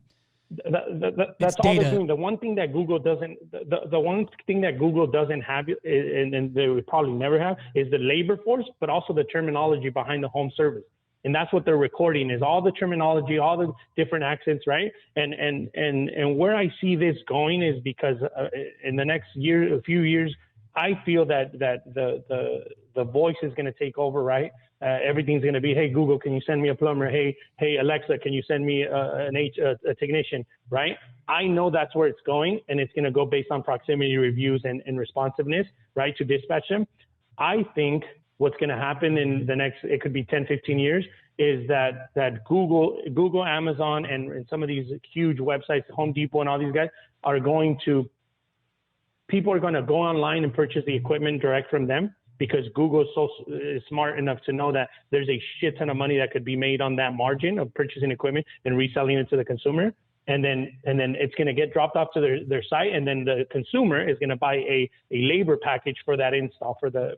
That's all they're doing. The one thing that Google doesn't, the one thing that Google doesn't have, and they would probably never have, is the labor force, but also the terminology behind the home service. And that's what they're recording, is all the terminology, all the different accents, right? And where I see this going is because in the next few years, I feel that the voice is going to take over, right? Everything's going to be, hey, Google, can you send me a plumber? Hey, Alexa, can you send me a technician, right? I know that's where it's going, and it's going to go based on proximity reviews and responsiveness, right, to dispatch them. I think what's going to happen in the next, it could be 10, 15 years, is that Google, Amazon, and some of these huge websites, Home Depot and all these guys, people are going to go online and purchase the equipment direct from them, because Google is smart enough to know that there's a shit ton of money that could be made on that margin of purchasing equipment and reselling it to the consumer. And then it's going to get dropped off to their site, and then the consumer is going to buy a labor package for that install for the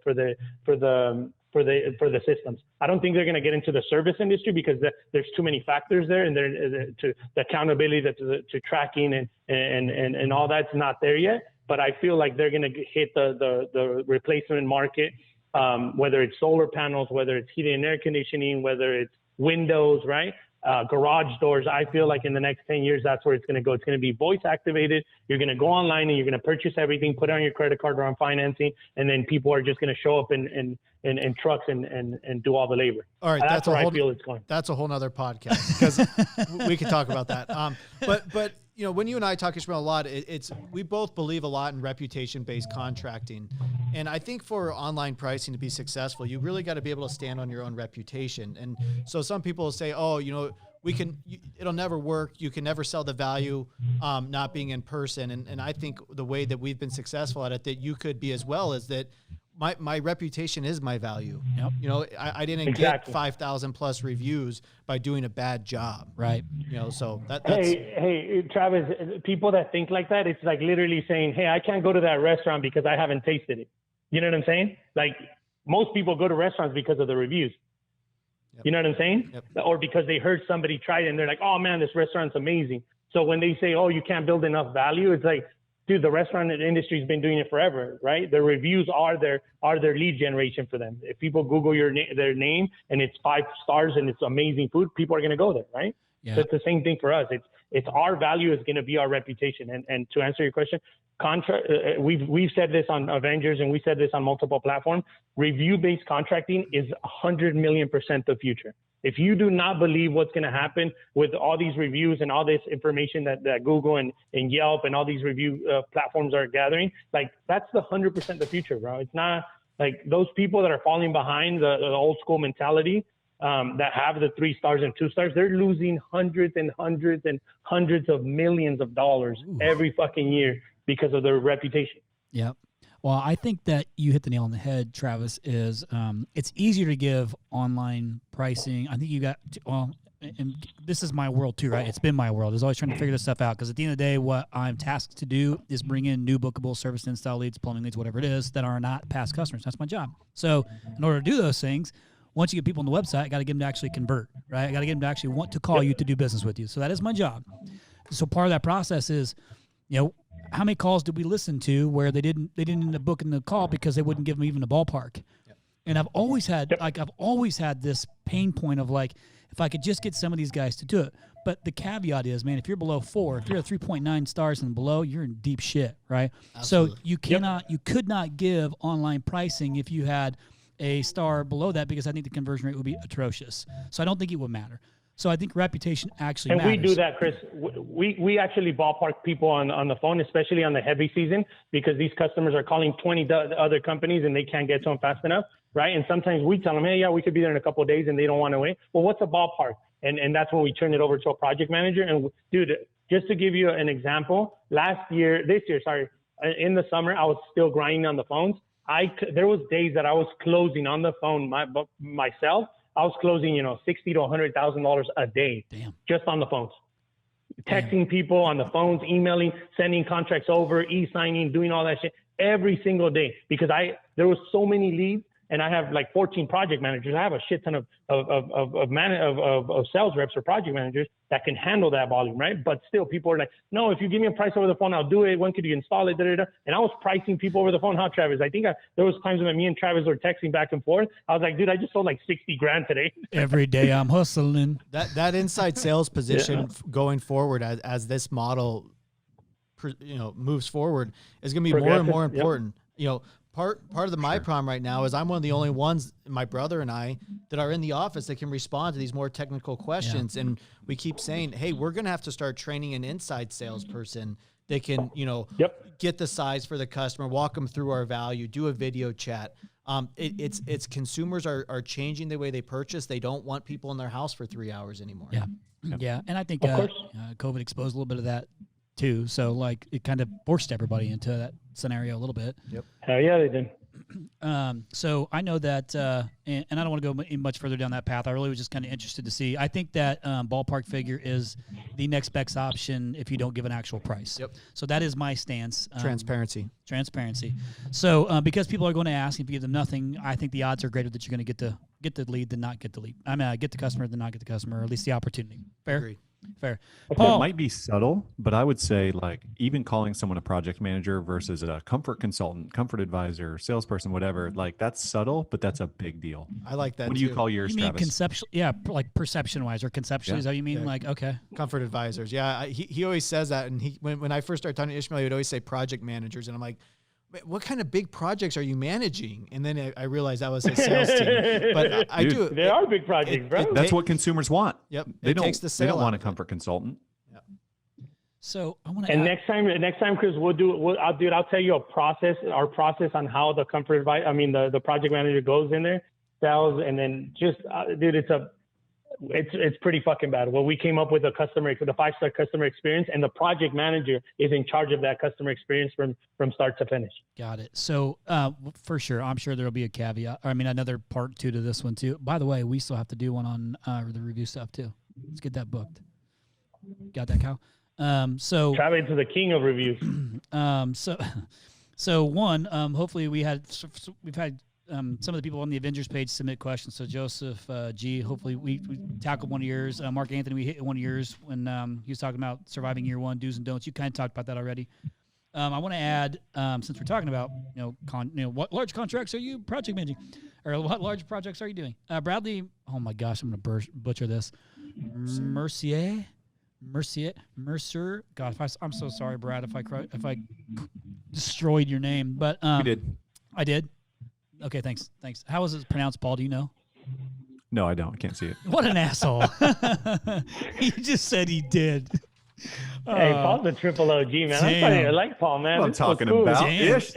systems. I don't think they're going to get into the service industry, because there's too many factors there, and the accountability to tracking and all that's not there yet. But I feel like they're going to hit the replacement market, whether it's solar panels, whether it's heating and air conditioning, whether it's windows, right? garage doors. I feel like in the next 10 years, that's where it's going to go. It's going to be voice activated. You're going to go online and you're going to purchase everything, put it on your credit card or on financing, and then people are just going to show up in trucks and do all the labor. All right, that's where I feel it's going. That's a whole nother podcast because we could talk about that. But you know, when you and I talk Ismael a lot, we both believe a lot in reputation-based contracting, and I think for online pricing to be successful, you really got to be able to stand on your own reputation. And so some people say, oh, you know, it'll never work. You can never sell the value not being in person. And I think the way that we've been successful at it, that you could be as well, is that my reputation is my value. Yep. You know, I didn't get 5,000 plus reviews by doing a bad job. Right. You know, so that's. Hey, Travis, people that think like that, it's like literally saying, hey, I can't go to that restaurant because I haven't tasted it. You know what I'm saying? Like most people go to restaurants because of the reviews. Yep. You know what I'm saying? Yep. Or because they heard somebody try it and they're like, oh man, this restaurant's amazing. So when they say, oh, you can't build enough value, it's like, dude, the restaurant industry's been doing it forever, right? The reviews are their lead generation for them. If people Google their name and it's 5 stars and it's amazing food, people are going to go there, right? Yeah. So it's the same thing for us. It's our value is going to be our reputation. And to answer your question, we've said this on Avengers and we said this on multiple platforms. Review-based contracting is 100 million% the future. If you do not believe what's going to happen with all these reviews and all this information that Google and Yelp and all these review platforms are gathering, like that's the 100% the future, bro. It's not like those people that are falling behind the old school mentality that have the 3 stars and 2 stars, they're losing hundreds and hundreds and hundreds of millions of dollars every fucking year because of their reputation. Yep. Well, I think that you hit the nail on the head, Travis, is it's easier to give online pricing. I think you got, and this is my world too, right? It's been my world. I was always trying to figure this stuff out because at the end of the day, what I'm tasked to do is bring in new bookable service install leads, plumbing leads, whatever it is, that are not past customers. That's my job. So in order to do those things, once you get people on the website, I got to get them to actually convert, right? I got to get them to actually want to call you to do business with you. So that is my job. So part of that process is, you know, how many calls did we listen to where they didn't end up booking the call because they wouldn't give them even a ballpark? Yep. And I've always had this pain point of like, if I could just get some of these guys to do it. But the caveat is, man, if you're below 4, if you're at 3.9 stars and below, you're in deep shit, right? Absolutely. So you could not give online pricing if you had a star below that because I think the conversion rate would be atrocious. So I don't think it would matter. So I think reputation actually matters. And we do that, Chris. We actually ballpark people on the phone, especially on the heavy season, because these customers are calling 20 other companies and they can't get to them fast enough, right? And sometimes we tell them, hey, yeah, we could be there in a couple of days, and they don't want to wait. Well, what's a ballpark? And that's when we turn it over to a project manager. And dude, just to give you an example, this year, in the summer, I was still grinding on the phones. There was days that I was closing on the phone myself. I was closing, $60,000 to $100,000 a day. Damn. Just on the phones, texting people on the phones, emailing, sending contracts over, e-signing, doing all that shit every single day because there was so many leads. And I have like 14 project managers. I have a shit ton of sales reps or project managers that can handle that volume, right? But still, people are like, no, if you give me a price over the phone, I'll do it. When could you install it? Da-da-da. And I was pricing people over the phone. How, Travis? I think there was times when me and Travis were texting back and forth. I was like, dude, I just sold like $60,000 today. Every day I'm hustling. That inside sales position going forward as this model, moves forward is going to be more and more important. Yep. Part of my problem right now is I'm one of the only ones, my brother and I, that are in the office that can respond to these more technical questions. Yeah. And we keep saying, hey, we're going to have to start training an inside salesperson that can, get the size for the customer, walk them through our value, do a video chat. It's consumers are changing the way they purchase. They don't want people in their house for 3 hours anymore. Yeah. Yeah. And I think COVID exposed a little bit of that too. So like it kind of forced everybody into that scenario a little bit. Yep. Hell yeah, they did. So I know that, and I don't want to go much further down that path. I really was just kind of interested to see. I think that ballpark figure is the next best option if you don't give an actual price. Yep. So that is my stance. Transparency. So because people are going to ask if you give them nothing, I think the odds are greater that you're going to get the lead than not get the lead. I mean, get the customer than not get the customer, or at least the opportunity. Fair? Agreed. Fair. It Paul, might be subtle, but I would say like even calling someone a project manager versus a comfort consultant, comfort advisor, salesperson, whatever, like that's subtle, but that's a big deal. I like that. What do you call yours, you mean Travis? conceptual? Yeah, like perception-wise or conceptually. Yeah. Is that what you mean? Yeah. Like, okay. Comfort advisors. Yeah. He always says that. And when I first started talking to Ishmael, he would always say project managers. And I'm like, what kind of big projects are you managing? And then I realized that was his sales team. But I do. They are big projects, bro. That's what consumers want. Yep. They takes the they sale don't want out a of it. comfort consultant. So I want to. And next time, Chris, I'll tell you our process on how the the project manager goes in there, sells, and then just, dude, it's pretty fucking bad. Well, we came up with the 5-star customer experience, and the project manager is in charge of that customer experience from start to finish. Got it. So for sure, I'm sure there'll be a caveat. Another part 2 to this one too. By the way, we still have to do one on the review stuff too. Let's get that booked. Got that, Kyle? So Travis is the king of reviews. So one, hopefully we've had some of the people on the Avengers page submit questions. So Joseph G, hopefully we tackled one of yours. Mark Anthony, we hit one of yours when he was talking about surviving year one, do's and don'ts. You kind of talked about that already. I want to add, since we're talking about what large contracts are you project managing, or what large projects are you doing? Bradley, oh my gosh, I'm going to butcher this. Mercer. God, I'm so sorry, Brad, if I destroyed your name, but You did. I did. Okay, thanks. How is it pronounced, Paul? Do you know? No, I don't. I can't see it. What an asshole! He just said he did. Hey, Paul's a triple OG, man. I'm funny. I like Paul, man. What I'm This was talking cool. about. Damn. Ish.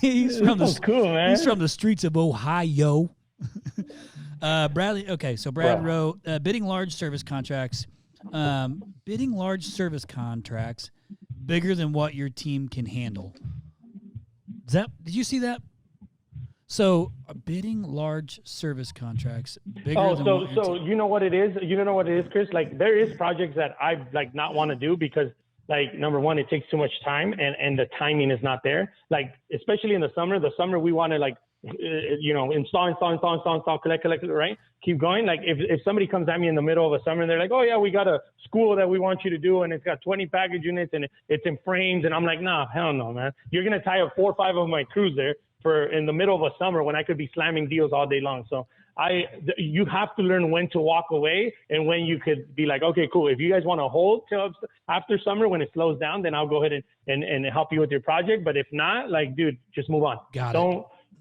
He's from This was cool, man. He's from the streets of Ohio. Bradley. Okay, so Brad wrote bidding large service contracts. Bidding large service contracts bigger than what your team can handle. Did you see that? So bidding large service contracts bigger than what your team. You know what it is? You know what it is, Chris? Like there is projects that I like not want to do because like number one, it takes too much time and the timing is not there. Like especially in the summer we want to like install, collect, right? Keep going. Like if somebody comes at me in the middle of a summer and they're like, oh yeah, we got a school that we want you to do and it's got 20 package units and it's in frames. And I'm like, nah, hell no, man. You're going to tie up 4 or 5 of my crews there in the middle of a summer when I could be slamming deals all day long. So you have to learn when to walk away and when you could be like, okay, cool. If you guys want to hold till after summer when it slows down, then I'll go ahead and help you with your project. But if not, like, dude, just move on.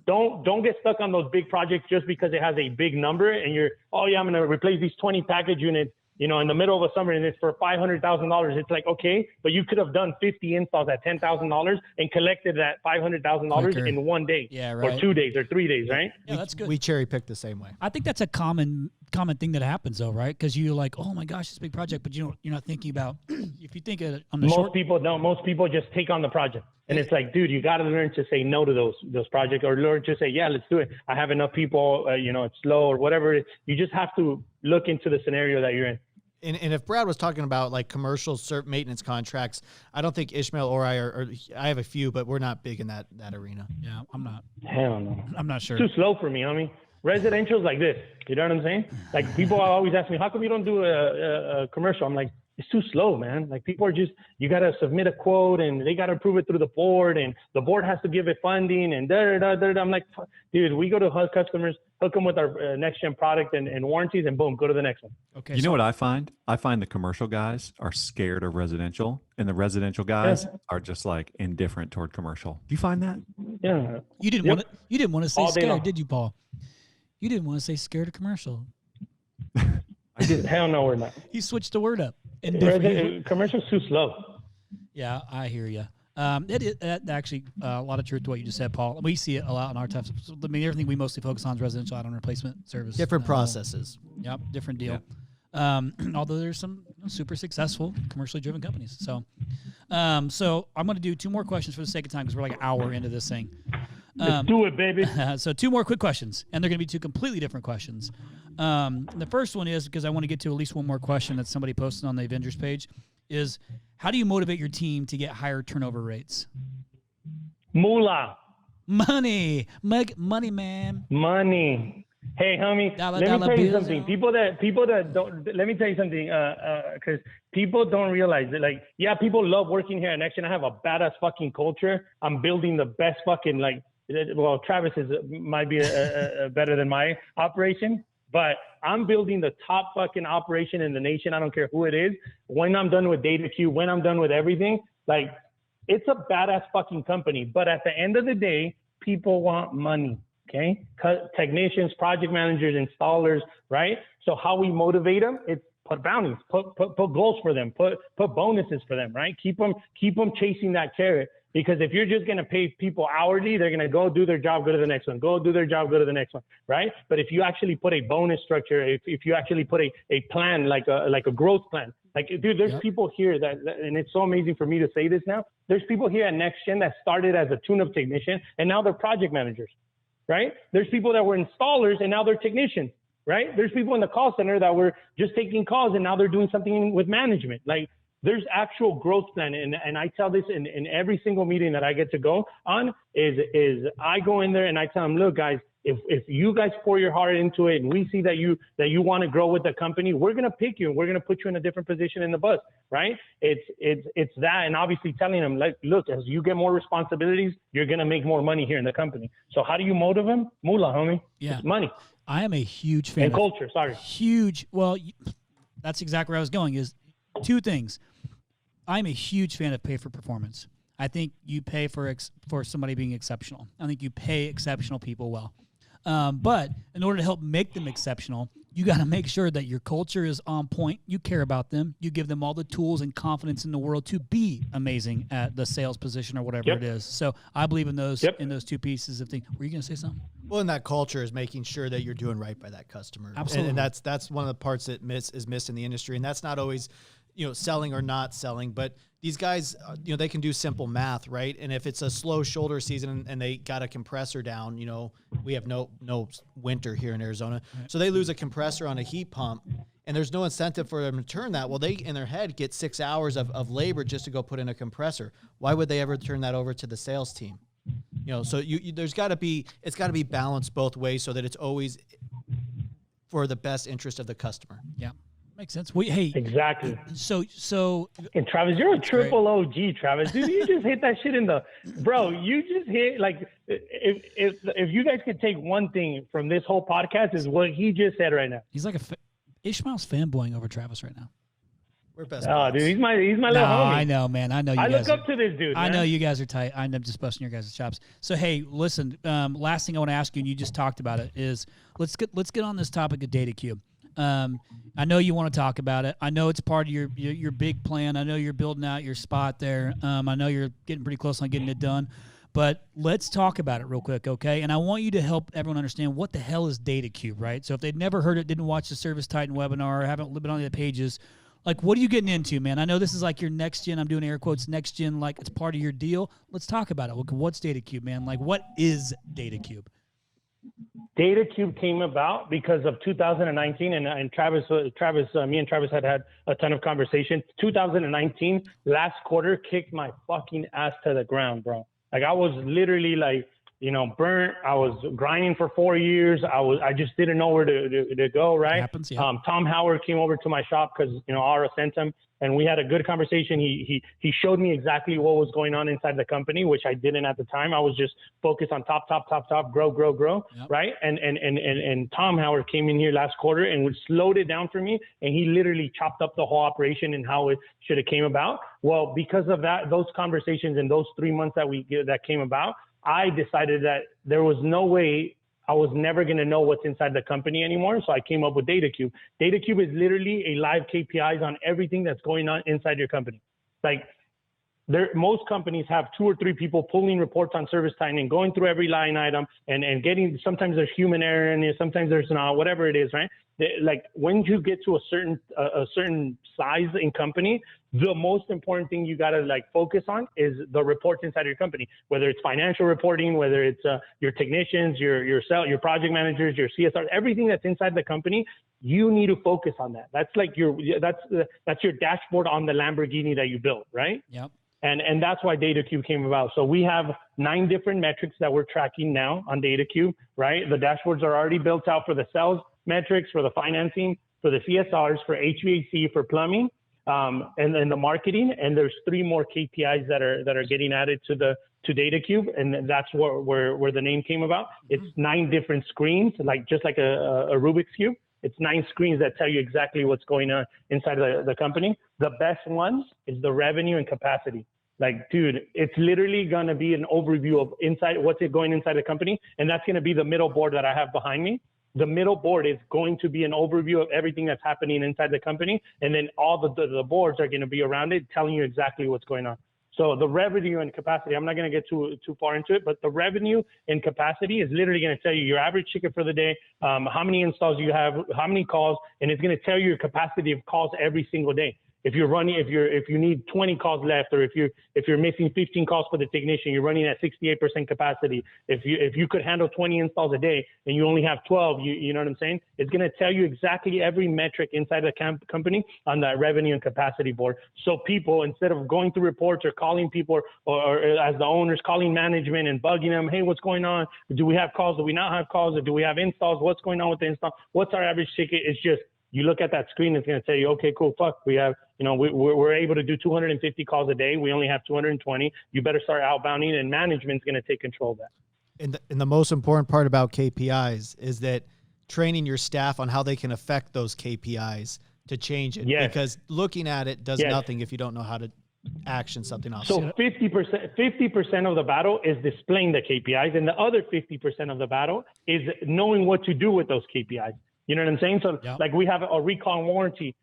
Don't get stuck on those big projects just because it has a big number and you're, oh yeah, I'm going to replace these 20 package units, in the middle of a summer and it's for $500,000. It's like, okay, but you could have done 50 installs at $10,000 and collected that $500,000 in 1 day, or 2 days or 3 days, right? Yeah, that's good. We cherry pick the same way. I think that's a common thing that happens though, right? Because you're like, oh my gosh, it's a big project, but you're not thinking about if you think on the most people don't. Most people just take on the project, and it's like, dude, you got to learn to say no to those projects, or learn to say, yeah, let's do it. I have enough people. It's slow or whatever. You just have to look into the scenario that you're in. And if Brad was talking about like commercial maintenance contracts, I don't think Ishmael or I I have a few, but we're not big in that arena. Yeah, I'm not. Hell no. I'm not sure. Too slow for me. I mean, residential's like this. You know what I'm saying? Like people always ask me, how come you don't do a commercial? I'm like, it's too slow, man. Like people are just, you got to submit a quote and they got to approve it through the board and the board has to give it funding and I'm like, dude, we go to customers, hook them with our NEXGEN product and warranties and boom, go to the next one. Okay. You know what I find? I find the commercial guys are scared of residential and the residential guys are just like indifferent toward commercial. Do you find that? Yeah. You didn't want to say All day scared, long. did you, Paul? You didn't want to say scared of commercial. I did. Hell no, we're not. He switched the word up. Indifferent. Commercial's too slow. Yeah, I hear you. It is actually a lot of truth to what you just said, Paul. We see it a lot in our types. I mean, everything we mostly focus on is residential add-on replacement service. Different processes. Yep, different deal. Although there's some super successful commercially driven companies. So I'm going to do 2 more questions for the sake of time because we're like an hour into this thing. Let's do it, baby. So 2 more quick questions, and they're going to be 2 completely different questions. The first one is, because I want to get to at least one more question that somebody posted on the Avengers page, is how do you motivate your team to get higher turnover rates? Moolah. Money. Make money, man. Money. Hey, homie, let me tell you something. People that don't, let me tell you something, because people don't realize that, like, yeah, people love working here at NEXGEN. I have a badass fucking culture. I'm building the best fucking, like, well, Travis might be better than my operation, but I'm building the top fucking operation in the nation. I don't care who it is. When I'm done with DataCube, when I'm done with everything, like, it's a badass fucking company. But at the end of the day, people want money. Okay, technicians, project managers, installers, right? So how we motivate them? It's put bounties, put goals for them, put bonuses for them, right? Keep them chasing that carrot. Because if you're just gonna pay people hourly, they're gonna go do their job, go to the next one, go do their job, go to the next one, right? But if you actually put a bonus structure, if you actually put a plan, like a growth plan, like, dude, there's people here that, and it's so amazing for me to say this now. There's people here at NEXGEN that started as a tune-up technician, and now they're project managers. Right? There's people that were installers and now they're technicians, right? There's people in the call center that were just taking calls and now they're doing something with management. Like, there's actual growth plan. And I tell this in every single meeting that I get to go on is I go in there and I tell them, look, guys, if you guys pour your heart into it and we see that you want to grow with the company, we're going to pick you and we're going to put you in a different position in the bus, right? It's that. And obviously telling them, like, look, as you get more responsibilities, you're going to make more money here in the company. So how do you motivate them? Moolah, homie. Yeah. It's money. I am a huge fan and culture. Sorry. Huge. Well, that's exactly where I was going, is two things. I'm a huge fan of pay for performance. I think you pay for somebody being exceptional. I think you pay exceptional people well. But in order to help make them exceptional, you got to make sure that your culture is on point. You care about them. You give them all the tools and confidence in the world to be amazing at the sales position or whatever it is. So I believe in those two pieces of things. Were you going to say something? Well, and that culture is making sure that you're doing right by that customer. Absolutely. And that's one of the parts that is missed in the industry. And that's not always, selling or not selling, but these guys, they can do simple math, right? And if it's a slow shoulder season and they got a compressor down, we have no winter here in Arizona. So they lose a compressor on a heat pump and there's no incentive for them to turn that. Well, they, in their head, get 6 hours of labor just to go put in a compressor. Why would they ever turn that over to the sales team? So there's got to be, it's got to be balanced both ways so that it's always for the best interest of the customer. Yeah. Makes sense. Hey, exactly. So, and Travis, you're a triple OG, Travis. Dude, you just hit that shit in the, bro. You just hit, like, if you guys could take one thing from this whole podcast is what he just said right now. He's like Ishmael's fanboying over Travis right now. We're best. Oh, dude, he's my little homie. I know, man. I know. I look up to this dude. I know you guys are tight. I'm just busting your guys' chops. So hey, listen. Last thing I want to ask you, and you just talked about it, is let's get on this topic of DataCube. I know you want to talk about it. I know it's part of your big plan. I know you're building out your spot there. I know you're getting pretty close on getting it done, but let's talk about it real quick, okay? And I want you to help everyone understand what the hell is DataCube, right? So if they'd never heard it, didn't watch the Service Titan webinar, or haven't been on the pages, like, what are you getting into, man? I know this is like your next gen. I'm doing air quotes, next gen, like it's part of your deal. Let's talk about it. What's DataCube, man? Like, what is DataCube? DataCube came about because of 2019, and Travis, me and Travis had a ton of conversation. 2019, last quarter, kicked my fucking ass to the ground, bro. Like, I was literally like, burnt. I was grinding for 4 years. I just didn't know where to go, right? It happens, yeah. Tom Howard came over to my shop because, Aura sent him, and we had a good conversation. He showed me exactly what was going on inside the company, which I didn't at the time. I was just focused on top, grow, yep. Right? And Tom Howard came in here last quarter and slowed it down for me, and he literally chopped up the whole operation and how it should have came about. Well, because of that, those conversations and those 3 months that came about, I decided that there was no way I was never going to know what's inside the company anymore. So I came up with DataCube. DataCube is literally a live KPIs on everything that's going on inside your company. Like, most companies have 2 or 3 people pulling reports on Service Titan and going through every line item and getting, sometimes there's human error in it, sometimes there's not, whatever it is, right? Like, when you get to a certain size in company, the most important thing you got to focus on is the reports inside of your company, whether it's financial reporting, whether it's your technicians, your project managers, your CSR, everything that's inside the company. You need to focus on that. That's like that's your dashboard on the Lamborghini that you built, right? Yep. And that's why DataCube came about. So we have 9 different metrics that we're tracking now on DataCube, right? The dashboards are already built out for the sales metrics, for the financing, for the CSRs, for HVAC, for plumbing, and then the marketing. And there's 3 more KPIs that are getting added to DataCube, and that's where the name came about. It's 9 different screens, just like a Rubik's Cube. It's 9 screens that tell you exactly what's going on inside of the company. The best ones is the revenue and capacity. Like, dude, it's literally going to be an overview of what's going inside the company. And that's going to be the middle board that I have behind me. The middle board is going to be an overview of everything that's happening inside the company. And then all the boards are going to be around it, telling you exactly what's going on. So the revenue and capacity, I'm not going to get too far into it, but the revenue and capacity is literally going to tell you your average ticket for the day, how many installs you have, how many calls, and it's going to tell you your capacity of calls every single day. If you need 20 calls left, or if you're missing 15 calls for the technician, you're running at 68% capacity. If you could handle 20 installs a day and you only have 12, you know what I'm saying? It's going to tell you exactly every metric inside the company on that revenue and capacity board. So people, instead of going through reports or calling people or as the owners calling management and bugging them, hey, what's going on? Do we have calls? Do we not have calls? Or do we have installs? What's going on with the install? What's our average ticket? It's just, you look at that screen, it's going to tell you, okay, cool, we have, we're able to do 250 calls a day. We only have 220. You better start outbounding, and management's going to take control of that. And the most important part about KPIs is that training your staff on how they can affect those KPIs to change it. Yes. Because looking at it does nothing if you don't know how to action something else. So 50% of the battle is displaying the KPIs, and the other 50% of the battle is knowing what to do with those KPIs. You know what I'm saying? So like we have a recall and warranty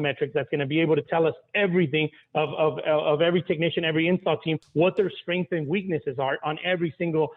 metric that's going to be able to tell us everything of every technician, every install team, what their strengths and weaknesses are on every single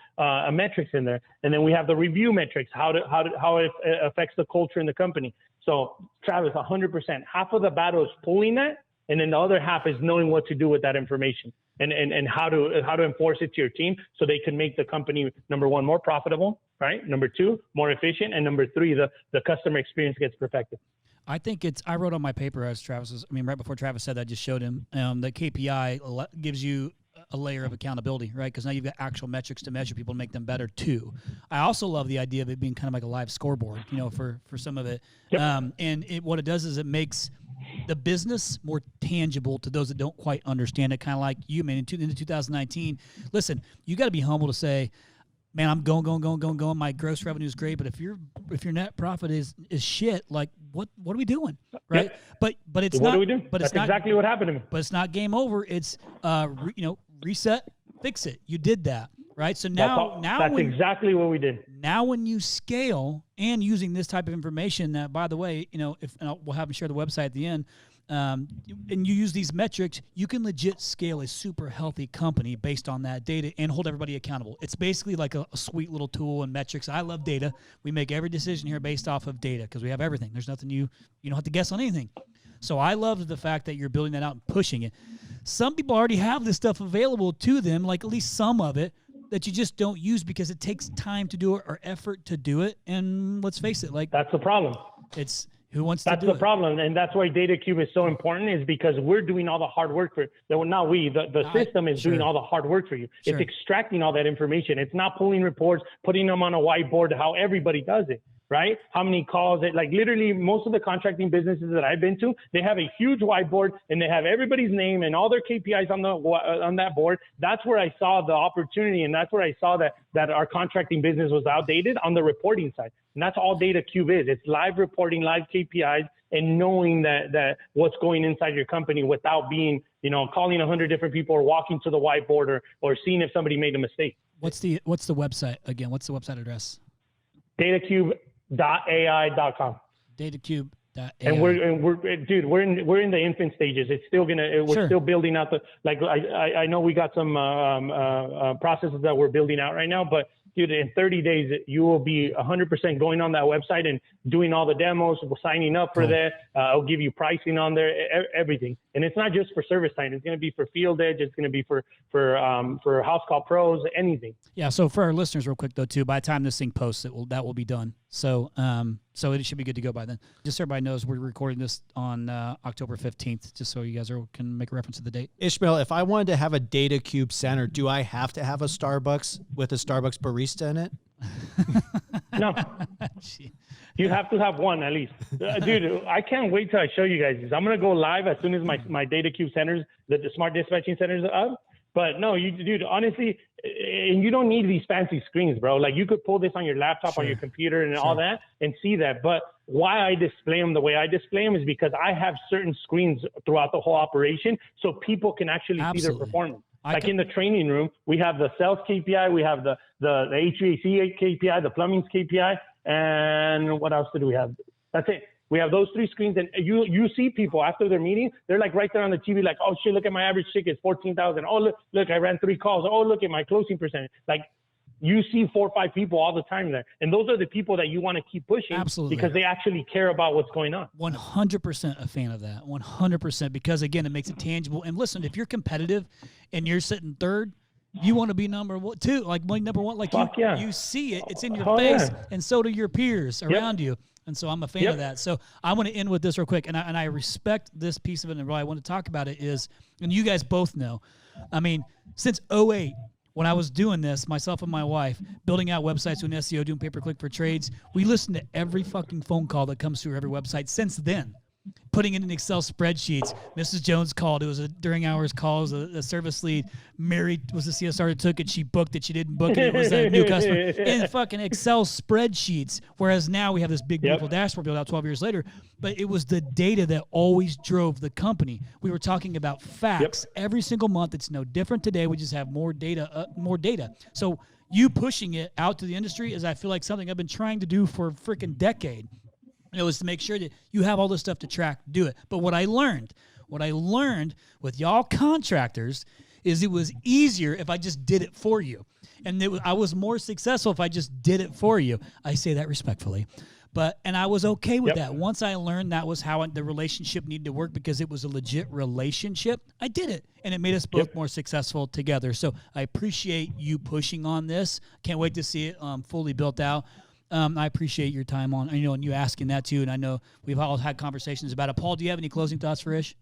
metrics in there. And then we have the review metrics, how it affects the culture in the company. So Travis, 100%, half of the battle is pulling that, and then the other half is knowing what to do with that information and how to enforce it to your team so they can make the company, number 1, more profitable, right? Number 2, more efficient. And number 3, the customer experience gets perfected. I think I wrote on my paper right before Travis said that, I just showed him that KPI gives you a layer of accountability, right? Because now you've got actual metrics to measure people and make them better too. I also love the idea of it being kind of like a live scoreboard, for some of it. Yep. What it does is it makes the business more tangible to those that don't quite understand it. Kind of like you, man, into 2019. Listen, you got to be humble to say, man, I'm going. My gross revenue is great, but if your net profit is shit, like what are we doing, right? But it's what not. Do we do? But That's it's not exactly what happened to me. But it's not game over. It's reset, fix it. You did that, right? So that's exactly what we did. Now, when you scale and using this type of information, that by the way, we'll have them share the website at the end. And you use these metrics, you can legit scale a super healthy company based on that data and hold everybody accountable. It's basically like a sweet little tool and metrics. I love data. We make every decision here based off of data because we have everything. There's nothing you don't have to guess on anything. So I love the fact that you're building that out and pushing it. Some people already have this stuff available to them, like at least some of it, that you just don't use because it takes time to do it or effort to do it. And let's face it, like that's the problem. It's who wants to do it. That's the problem. And that's why DataCube is so important, is because we're doing all the hard work for it. Not we, the system is doing all the hard work for you. Sure. It's extracting all that information. It's not pulling reports, putting them on a whiteboard, how everybody does it. Right? How many calls? Like literally most of the contracting businesses that I've been to, they have a huge whiteboard and they have everybody's name and all their KPIs on that board. That's where I saw the opportunity, and that's where I saw that our contracting business was outdated on the reporting side. And that's all DataCube is. It's live reporting, live KPIs, and knowing that what's going inside your company without being, calling 100 different people or walking to the whiteboard or seeing if somebody made a mistake. What's the website again? What's the website address? DataCube.ai.com. DataCube.ai. And we're in the infant stages. It's still we're still building out I know we got some processes that we're building out right now, but dude, in 30 days, you will be 100% going on that website and doing all the demos, signing up for that. I'll give you pricing on there, everything. And it's not just for service time. It's going to be for field edge. It's going to be for house call pros, anything. Yeah. So for our listeners real quick though, too, by the time this thing posts, that will be done. So, so it should be good to go by then. Just so everybody knows, we're recording this on October 15th, just so you guys can make a reference to the date. Ishmael, if I wanted to have a data cube center, do I have to have a Starbucks with a Starbucks barista in it? No. You have to have one at least. Dude, I can't wait till I show you guys this. I'm going to go live as soon as my data cube centers, the smart dispatching centers are up. But no, dude, honestly, and you don't need these fancy screens, bro. Like you could pull this on your laptop, on your computer and all that and see that. But why I display them the way I display them is because I have certain screens throughout the whole operation so people can actually see their performance. In the training room, we have the sales KPI, we have the HVAC KPI, the plumbing's KPI, and what else do we have? That's it. We have those 3 screens, and you see people after their meeting, they're like right there on the TV, like, oh shit, look at my average ticket, 14,000. Oh look, I ran 3 calls. Oh look at my closing percentage. Like you see 4 or 5 people all the time there, and those are the people that you want to keep pushing, because they actually care about what's going on. 100% a fan of that. 100%, because again, it makes it tangible. And listen, if you're competitive and you're sitting third, you want to be number 2, like number 1. Like you see it, it's in your face, and so do your peers around you. And so I'm a fan of that. So I want to end with this real quick. And I respect this piece of it. And what I want to talk about it is, and you guys both know, I mean, since 2008, when I was doing this, myself and my wife, building out websites, doing SEO, doing pay-per-click for trades, we listened to every fucking phone call that comes through every website since then. Putting it in Excel spreadsheets. Mrs. Jones called. It was a during hours call. It was a service lead. Mary was the CSR that took it. She booked it. She didn't book it. It was a new customer. In fucking Excel spreadsheets. Whereas now we have this big, beautiful dashboard built out 12 years later. But it was the data that always drove the company. We were talking about facts every single month. It's no different today. We just have more data. So you pushing it out to the industry is, I feel like, something I've been trying to do for a freaking decade. It was to make sure that you have all this stuff to track, do it. But what I learned with y'all contractors is it was easier if I just did it for you. And I was more successful if I just did it for you. I say that respectfully. And I was okay with that. Once I learned that was how the relationship needed to work, because it was a legit relationship, I did it. And it made us both more successful together. So I appreciate you pushing on this. Can't wait to see it fully built out. I appreciate your time on, and you asking that too. And I know we've all had conversations about it. Paul, do you have any closing thoughts for Ish?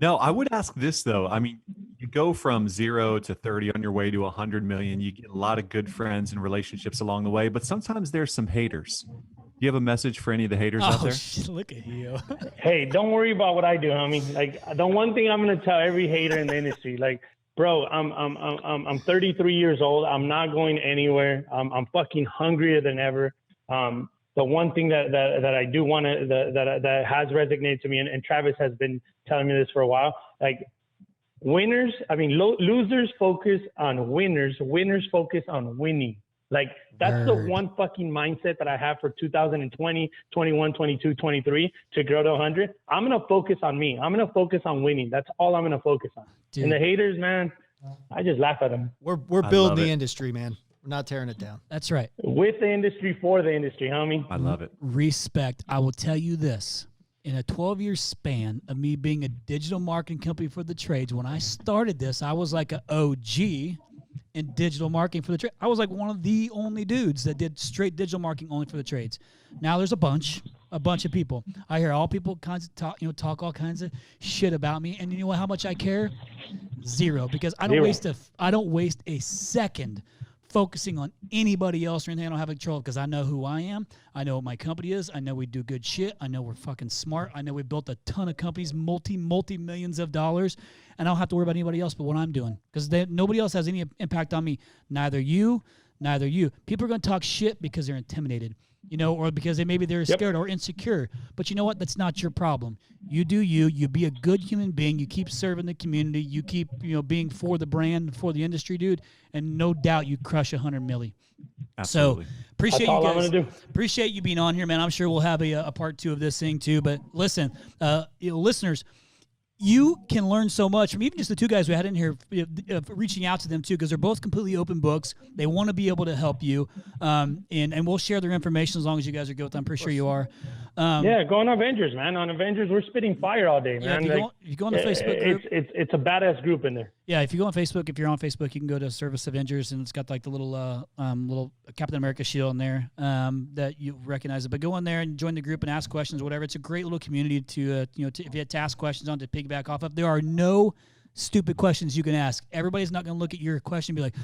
No, I would ask this though. I mean, you go from 0 to 30 on your way to 100 million. You get a lot of good friends and relationships along the way, but sometimes there's some haters. Do you have a message for any of the haters out there? Look at you. Hey, don't worry about what I do. I mean, like, the one thing I'm going to tell every hater in the industry, like, bro, I'm 33 years old. I'm not going anywhere. I'm fucking hungrier than ever. The one thing that I do want to that has resonated to me, and Travis has been telling me this for a while, like, winners. I mean, losers focus on winners. Winners focus on winning. Like, that's the one fucking mindset that I have for 2020, 21, 22, 23 to grow to 100. I'm going to focus on me. I'm going to focus on winning. That's all I'm going to focus on. Dude. And the haters, man, I just laugh at them. We're building the industry, man. We're not tearing it down. That's right. With the industry, for the industry, homie. I love it. Respect. I will tell you this. In a 12-year span of me being a digital marketing company for the trades, when I started this, I was like an OG in digital marketing for the trade. I was like one of the only dudes that did straight digital marketing only for the trades. Now there's a bunch of people. I hear all people talk all kinds of shit about me, and you know how much I care? Zero, because I don't waste a second focusing on anybody else or anything I don't have control of, because I know who I am. I know what my company is. I know we do good shit. I know we're fucking smart. I know we built a ton of companies, multi-millions of dollars, and I don't have to worry about anybody else but what I'm doing, because nobody else has any impact on me. Neither you. People are going to talk shit because they're intimidated, or because they're scared or insecure. But you know what? That's not your problem. You do you. You be a good human being. You keep serving the community. You keep, being for the brand, for the industry, dude. And no doubt you crush 100 milli. Absolutely. So appreciate That's all you I'm guys. gonna do. Appreciate you being on here, man. I'm sure we'll have a part 2 of this thing too. But listen, listeners, you can learn so much from even just the 2 guys we had in here, reaching out to them too, because they're both completely open books. They want to be able to help you, and we'll share their information as long as you guys are good with them. I'm pretty sure you are. Yeah, go on Avengers, man. On Avengers, we're spitting fire all day, man. If you go on the Facebook group, it's a badass group in there. Yeah, if you go on Facebook, if you're on Facebook, you can go to Service Avengers, and it's got like the little Captain America shield in there that you recognize it. But go in there and join the group and ask questions, whatever. It's a great little community to if you had to ask questions on to piggyback off of. There are no stupid questions you can ask. Everybody's not going to look at your question and be like,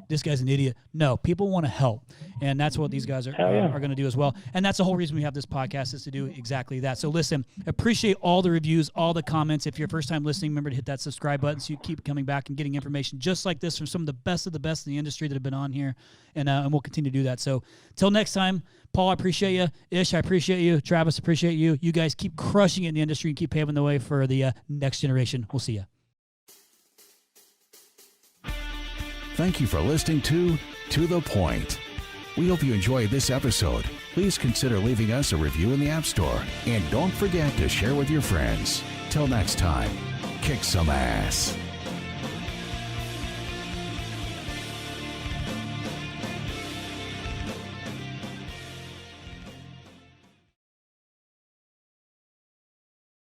this guy's an idiot. No, people want to help. And that's what these guys are going to do as well. And that's the whole reason we have this podcast, is to do exactly that. So listen, appreciate all the reviews, all the comments. If you're first time listening, remember to hit that subscribe button so you keep coming back and getting information just like this from some of the best in the industry that have been on here. And we'll continue to do that. So till next time, Paul, I appreciate you. Ish, I appreciate you. Travis, appreciate you. You guys keep crushing it in the industry and keep paving the way for the next generation. We'll see you. Thank you for listening to the Point. We hope you enjoyed this episode. Please consider leaving us a review in the App Store. And don't forget to share with your friends. Till next time, kick some ass.